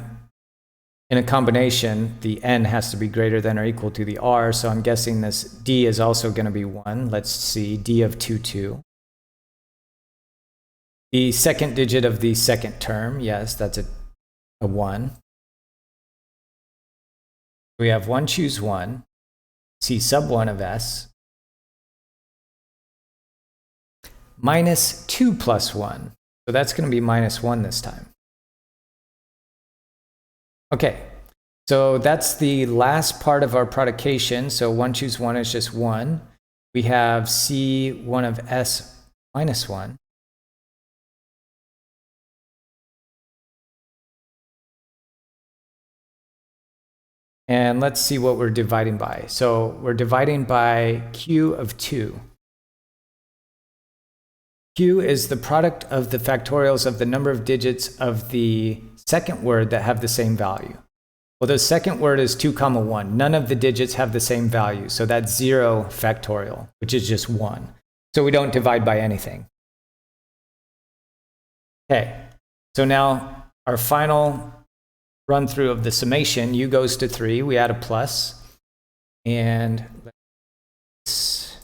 in a combination, the n has to be greater than or equal to the r, so I'm guessing this d is also going to be 1. Let's see, d of 2, 2. The second digit of the second term, yes, that's a 1. We have 1 choose 1, c sub 1 of s, minus 2 plus 1. So that's going to be minus 1 this time. Okay, so that's the last part of our productcation. So 1 choose 1 is just 1. We have c1 of s minus 1. And let's see what we're dividing by. So we're dividing by q of 2. Q is the product of the factorials of the number of digits of the second word that have the same value. Well, the second word is 2 comma 1. None of the digits have the same value. So that's 0 factorial, which is just 1. So we don't divide by anything. Okay, so now our final run through of the summation, u goes to 3, we add a plus, and let's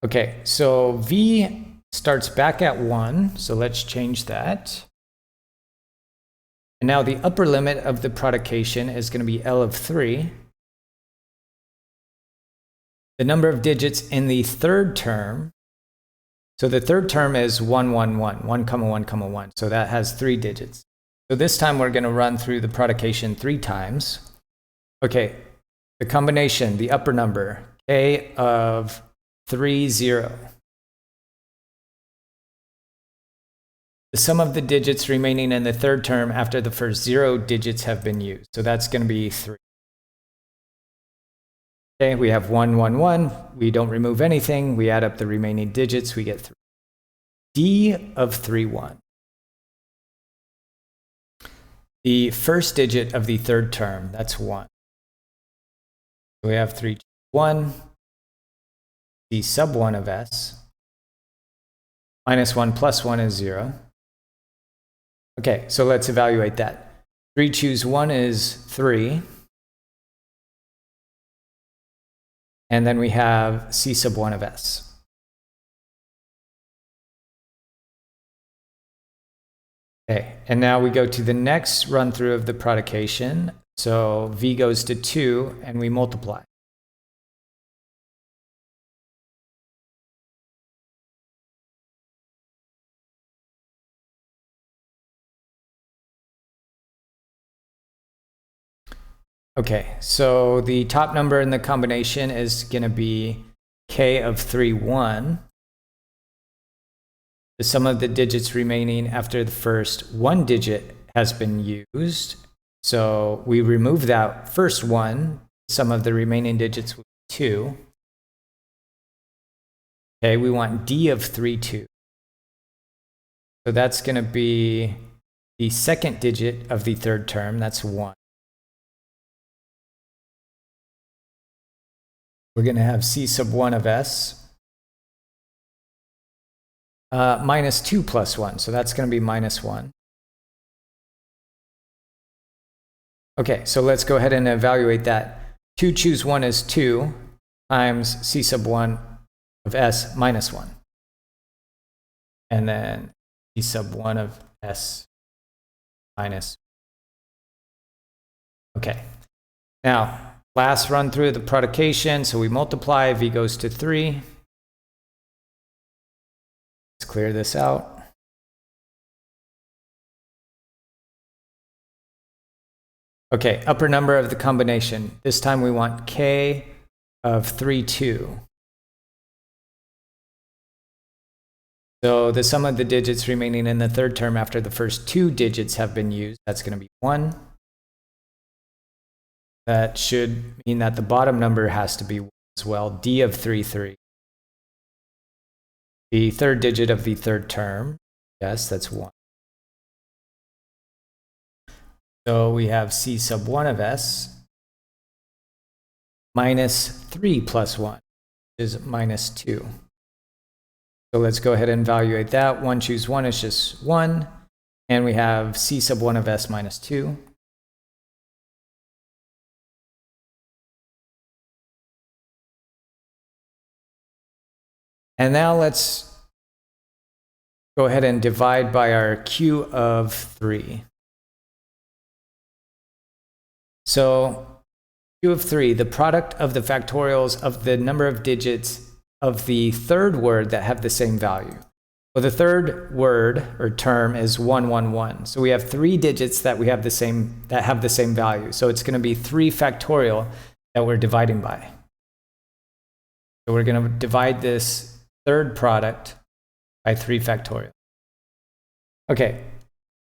okay, so v starts back at 1, so let's change that. And now the upper limit of the productcation is going to be L of 3. The number of digits in the third term, so the third term is 1, 1, 1, 1 comma 1 comma 1, so that has 3 digits. So this time we're going to run through the productcation 3 times. Okay, the combination, the upper number, k of 3, 0. the sum of the digits remaining in the third term after the first 0 digits have been used. So that's going to be 3. Okay, we have 1, 1, 1. We don't remove anything. We add up the remaining digits. We get 3. D of 3, 1. The first digit of the third term, that's 1. So we have 3, 1. D sub 1 of S. Minus 1 plus 1 is 0. Okay, so let's evaluate that. 3 choose 1 is 3. And then we have C sub 1 of S. Okay, and now we go to the next run through of the prodication. So V goes to 2 and we multiply. Okay, so the top number in the combination is going to be K of 3, 1. The sum of the digits remaining after the first 1 digit has been used. So we remove that first 1. Sum of the remaining digits will be 2. Okay, we want D of 3, 2. So that's going to be the second digit of the third term. That's 1. We're going to have C sub 1 of S minus 2 plus 1. So that's going to be minus 1. Okay, so let's go ahead and evaluate that. 2 choose 1 is 2 times C sub 1 of S minus 1. And then C sub 1 of S minus. Okay, now last run through the prodication, so we multiply, V goes to 3. Let's clear this out. Okay, upper number of the combination. This time we want K of 3, 2. So the sum of the digits remaining in the third term after the first 2 digits have been used, that's going to be 1. That should mean that the bottom number has to be 1 as well, D of 3, 3. The third digit of the third term, yes, that's 1. So we have C sub 1 of S minus 3 plus 1 is minus 2. So let's go ahead and evaluate that. 1 choose 1 is just 1. And we have C sub 1 of S minus 2. And now let's go ahead and divide by our Q of 3. So Q of 3, the product of the factorials of the number of digits of the third word that have the same value. Well, the third word or term is 1, 1, 1. So we have 3 digits that have the same value. So it's going to be 3 factorial that we're dividing by. So we're going to divide this third product by 3 factorial. Okay,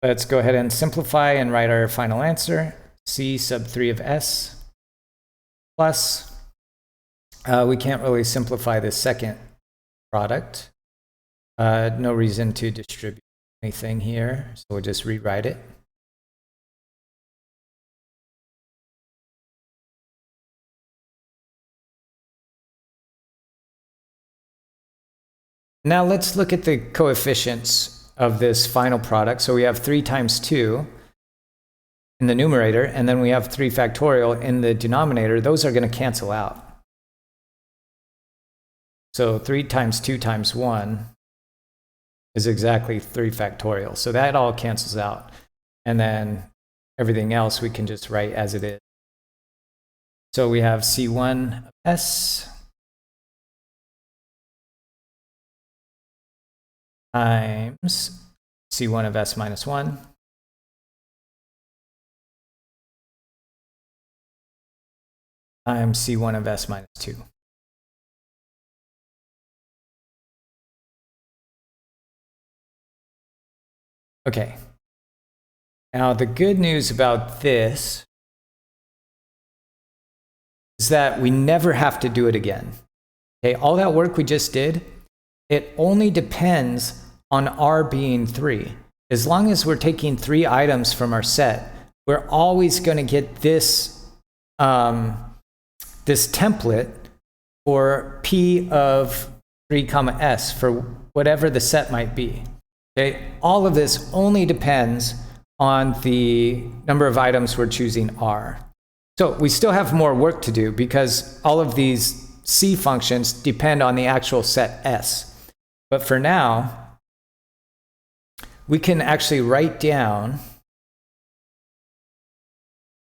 let's go ahead and simplify and write our final answer. C sub 3 of S plus, we can't really simplify the second product. No reason to distribute anything here, so we'll just rewrite it. Now let's look at the coefficients of this final product. So we have 3 times 2 in the numerator, and then we have 3 factorial in the denominator. Those are going to cancel out. So 3 times 2 times 1 is exactly 3 factorial. So that all cancels out. And then everything else we can just write as it is. So we have C1 of S times C1 of S minus 1 times C1 of S minus 2. Okay. Now, the good news about this is that we never have to do it again. Okay, all that work we just did, it only depends on R being 3. As long as we're taking 3 items from our set, we're always going to get this, this template for P of 3 comma S for whatever the set might be. Okay, all of this only depends on the number of items we're choosing R. So we still have more work to do because all of these C functions depend on the actual set S. But for now, we can actually write down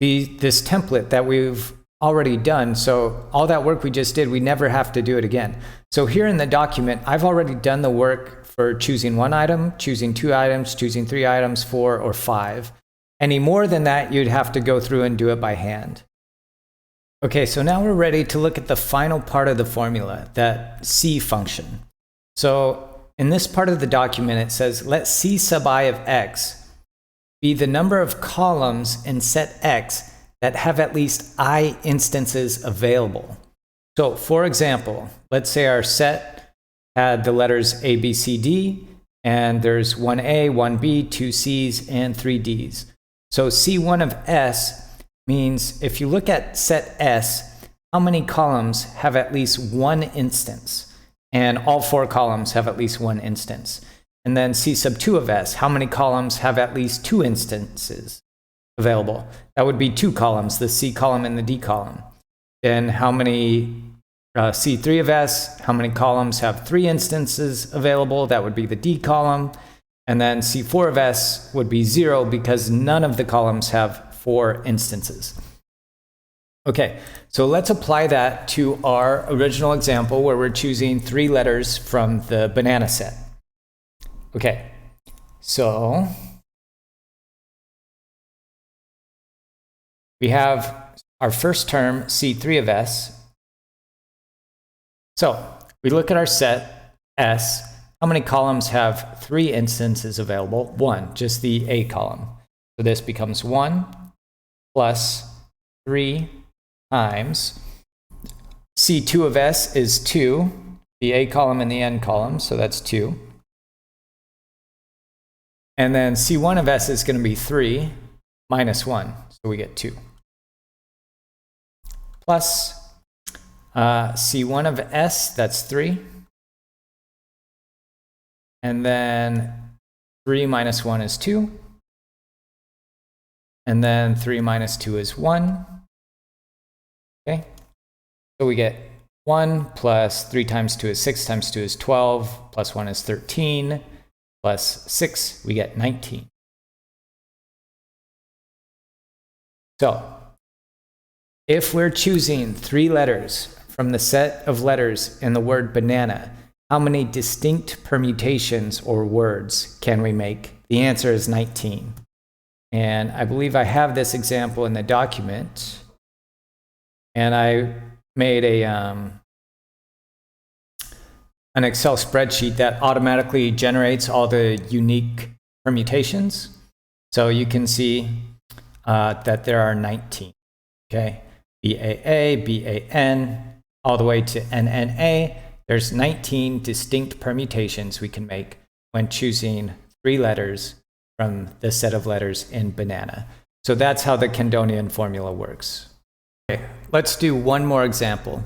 this template that we've already done. So all that work we just did, we never have to do it again. So here in the document, I've already done the work for choosing 1 item, choosing 2 items, choosing 3 items, 4 or 5. Any more than that, you'd have to go through and do it by hand. Okay, so now we're ready to look at the final part of the formula, that C function. So in this part of the document, it says, let C sub I of X be the number of columns in set X that have at least I instances available. So for example, let's say our set had the letters A, B, C, D, and there's 1A, 1B, 2 C's, and 3 D's. So C1 of S means if you look at set S, how many columns have at least 1 instance? And all 4 columns have at least 1 instance. And then C sub 2 of S, how many columns have at least 2 instances available? That would be 2 columns, the C column and the D column. Then how many C3 of S, how many columns have 3 instances available? That would be the D column. And then C4 of S would be 0 because none of the columns have 4 instances. Okay, so let's apply that to our original example where we're choosing 3 letters from the banana set. Okay, so we have our first term, C3 of S. So we look at our set S. How many columns have 3 instances available? 1, just the A column. So this becomes 1 plus 3 times. C2 of S is 2, the A column and the N column, so that's 2. And then C1 of S is going to be 3 minus 1, so we get 2. Plus C1 of S, that's 3. And then 3 minus 1 is 2. And then 3 minus 2 is 1. Okay, so we get 1 plus 3 times 2 is 6 times 2 is 12, plus 1 is 13, plus 6, we get 19. So if we're choosing 3 letters from the set of letters in the word banana, how many distinct permutations or words can we make? The answer is 19. And I believe I have this example in the document. And I made an Excel spreadsheet that automatically generates all the unique permutations. So you can see that there are 19. Okay, BAA, BAN, all the way to NNA. There's 19 distinct permutations we can make when choosing 3 letters from the set of letters in banana. So that's how the Kendonian formula works. Okay, let's do one more example.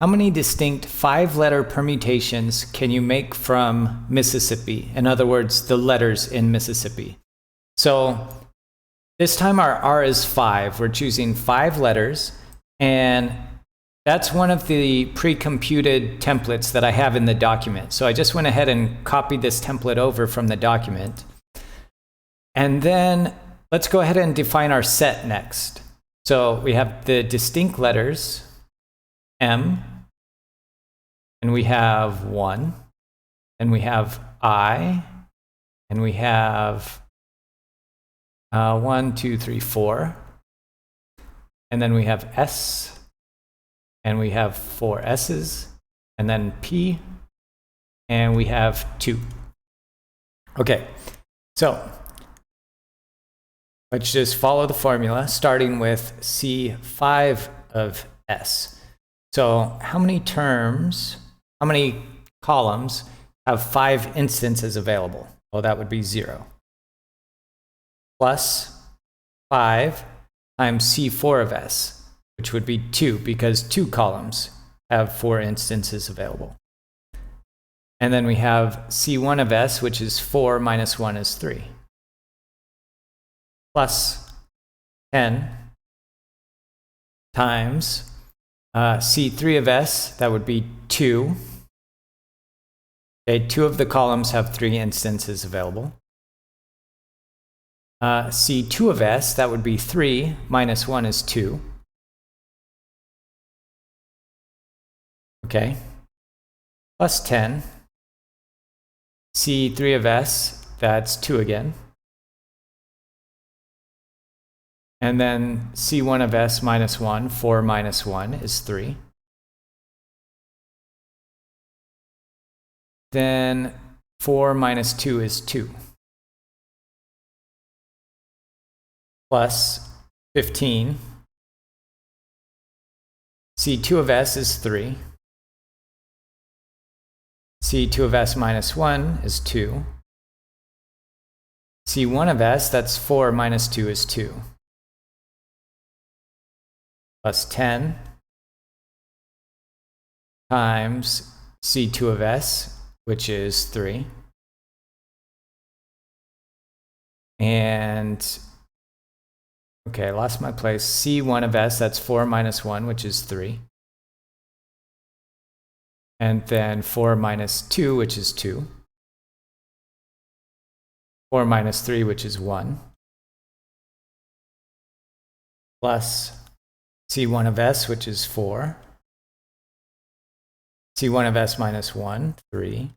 How many distinct 5-letter permutations can you make from Mississippi? In other words, the letters in Mississippi. So this time our R is 5. We're choosing 5 letters, and that's one of the pre-computed templates that I have in the document. So I just went ahead and copied this template over from the document. And then let's go ahead and define our set next. So we have the distinct letters, M, and we have 1, and we have I, and we have 1, 2, 3, 4, and then we have S, and we have 4 S's, and then P, and we have 2. Okay, So let's just follow the formula, starting with C5 of S. So how many columns have 5 instances available? Well, that would be 0. Plus 5 times C4 of S, which would be 2, because 2 columns have 4 instances available. And then we have C1 of S, which is 4 minus 1 is 3. Plus 10 times C3 of S, that would be 2. Okay, 2 of the columns have 3 instances available. C2 of S, that would be 3 minus 1 is 2. Okay, plus 10. C3 of S, that's 2 again. And then C1 of S minus 1, 4 minus 1 is 3. Then 4 minus 2 is 2. Plus 15. C2 of S is 3. C2 of S minus 1 is 2. C1 of S, that's 4 minus 2 is 2. Plus 10 times C2 of S, which is 3. And, okay, I lost my place. C1 of S, that's 4 minus 1, which is 3. And then 4 minus 2, which is 2. 4 minus 3, which is 1. Plus C1 of S, which is 4. C1 of S minus 1, 3.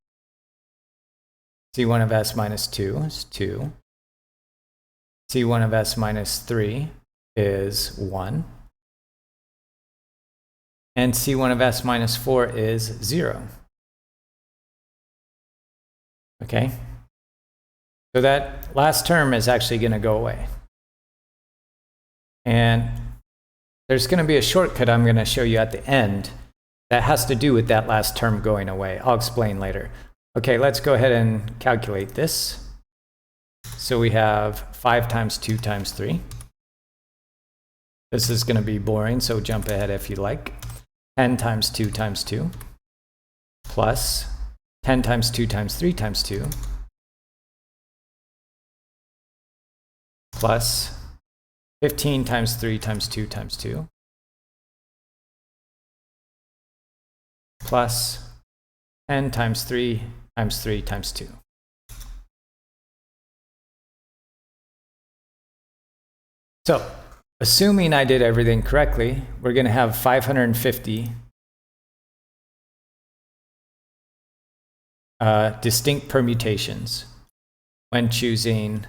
C1 of S minus 2 is 2. C1 of S minus 3 is 1. And C1 of S minus 4 is 0. Okay? So that last term is actually going to go away. And there's going to be a shortcut I'm going to show you at the end that has to do with that last term going away. I'll explain later. Okay, let's go ahead and calculate this. So we have 5 times 2 times 3. This is going to be boring, so jump ahead if you like. 10 times 2 times 2 plus 10 times 2 times 3 times 2 plus 15 times 3 times 2 times 2 plus 10 times 3 times 3 times 2. So, assuming I did everything correctly, we're going to have 550 distinct permutations when choosing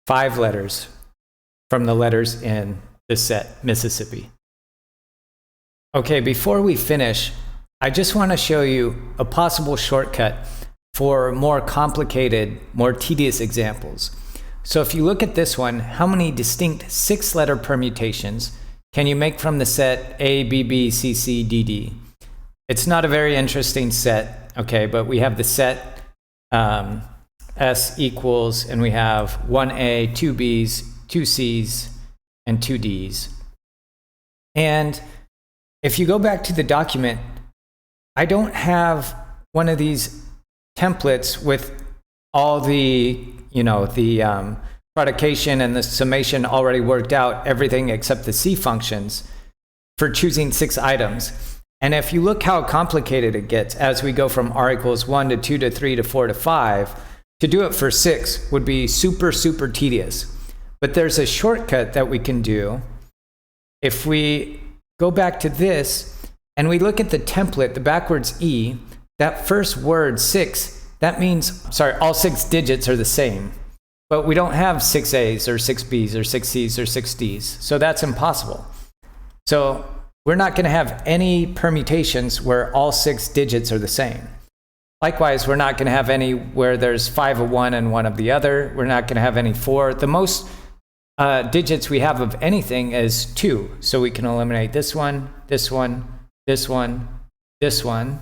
5 letters from the letters in the set Mississippi. Okay, before we finish, I just want to show you a possible shortcut for more complicated, more tedious examples. So if you look at this one, how many distinct 6-letter permutations can you make from the set A, B, B, C, C, D, D? It's not a very interesting set, okay, but we have the set S equals, and we have 1A, 2 Bs, 2 Cs, and 2 Ds. And if you go back to the document, I don't have one of these templates with all the, the predication and the summation already worked out, everything except the C functions for choosing 6 items. And if you look how complicated it gets as we go from R equals 1 to 2 to 3 to 4 to 5, to do it for 6 would be super, super tedious. But there's a shortcut that we can do. If we go back to this and we look at the template, the backwards E, that first word 6, that means, all 6 digits are the same. But we don't have 6 A's or 6 B's or 6 C's or 6 D's. So that's impossible. So we're not going to have any permutations where all 6 digits are the same. Likewise, we're not going to have any where there's 5 of one and 1 of the other. We're not going to have any 4. The most digits we have of anything is 2. So we can eliminate this one, this one, this one, this one.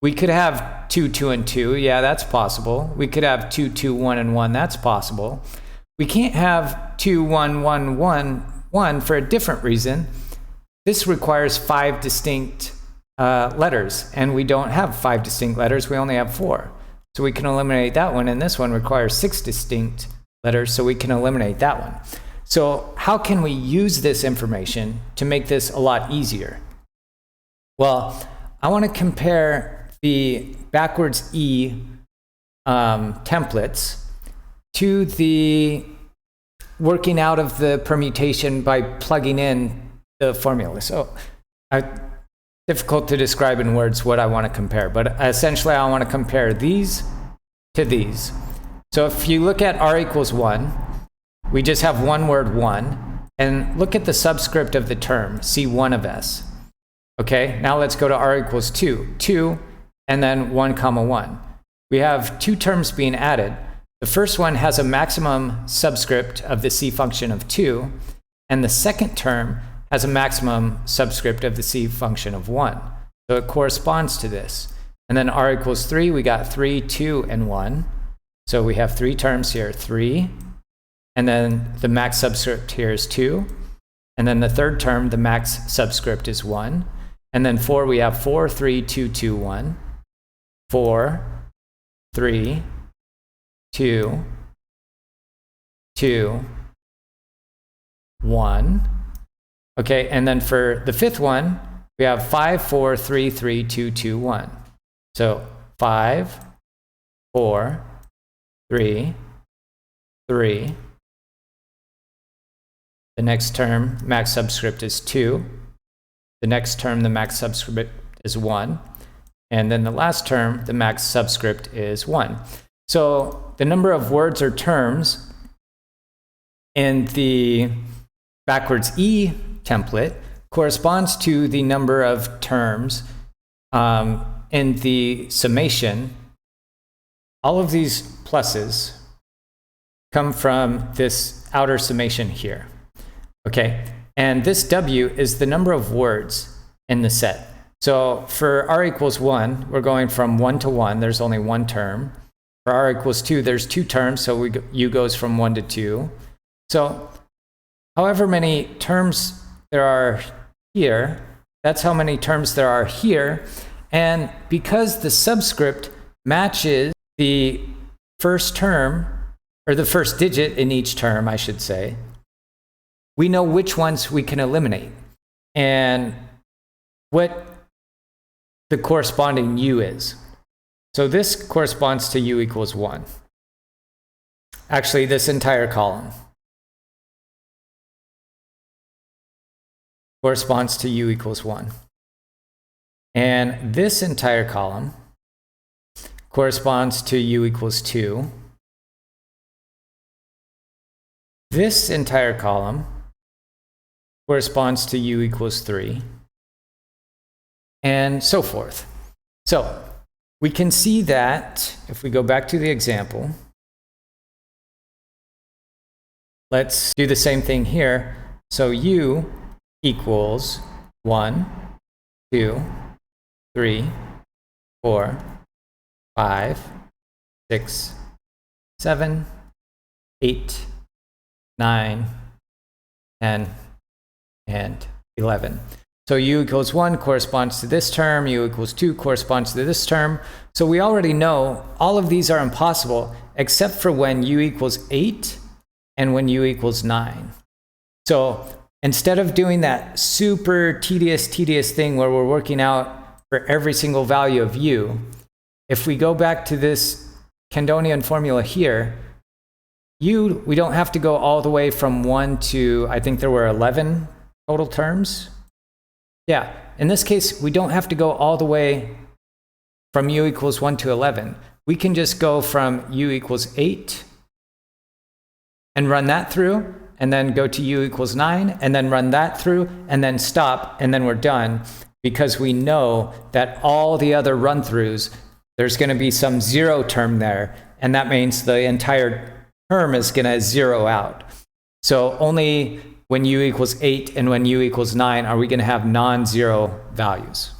We could have 2, 2, and 2. Yeah, that's possible. We could have 2, 2, 1, and 1. That's possible. We can't have 2, 1, 1, 1, 1 for a different reason. This requires 5 distinct letters, and we don't have 5 distinct letters. We only have 4. So we can eliminate that one, and this one requires 6 distinct letters, so we can eliminate that one. So how can we use this information to make this a lot easier? Well, I want to compare the backwards E templates to the working out of the permutation by plugging in the formula. So difficult to describe in words what I want to compare, but essentially I want to compare these to these. So if you look at r equals 1, we just have one word 1, and look at the subscript of the term, C1 of S. Okay, now let's go to r equals 2, 2, and then 1 comma 1. We have 2 terms being added. The first one has a maximum subscript of the C function of 2, and the second term has a maximum subscript of the C function of 1. So it corresponds to this. And then r equals 3, we got 3, 2, and 1. So we have 3 terms here, 3. And then the max subscript here is 2. And then the third term, the max subscript is 1. And then 4, we have 4, 3, 2, 2, 1. 4, 3, 2, 2, 1. Okay, and then for the fifth one, we have 5, 4, 3, 3, 2, 2, 1. So 5, 4, 3, 3. The next term, max subscript is 2. The next term, the max subscript is 1. And then the last term, the max subscript is 1. So the number of words or terms in the backwards E template corresponds to the number of terms in the summation. All of these pluses come from this outer summation here. Okay, and this W is the number of words in the set. So for r equals 1, we're going from 1 to 1. There's only one term. For r equals 2, there's 2 terms, so U goes from 1 to 2. So however many terms there are here, that's how many terms there are here. And because the subscript matches the first term, or the first digit in each term, I should say, we know which ones we can eliminate and what the corresponding U is. So this corresponds to U equals 1. Actually, this entire column corresponds to U equals 1. And this entire column corresponds to U equals 2. This entire column corresponds to U equals 3. And so forth. So we can see that if we go back to the example, let's do the same thing here. So U equals 1, 2, 3, 4, 5, 6, 7, 8, 9, 10, and 11. So U equals 1 corresponds to this term, U equals 2 corresponds to this term. So we already know all of these are impossible except for when U equals 8 and when U equals 9. So instead of doing that super tedious thing where we're working out for every single value of U, if we go back to this Kendonian formula here, U, we don't have to go all the way from 1 to, I think there were 11 total terms. Yeah, in this case, we don't have to go all the way from U equals 1 to 11. We can just go from U equals 8 and run that through, and then go to U equals 9, and then run that through, and then stop, and then we're done, because we know that all the other run-throughs there's going to be some zero term there, and that means the entire term is going to zero out. So only when u equals 8 and when u equals 9 are we going to have non-zero values.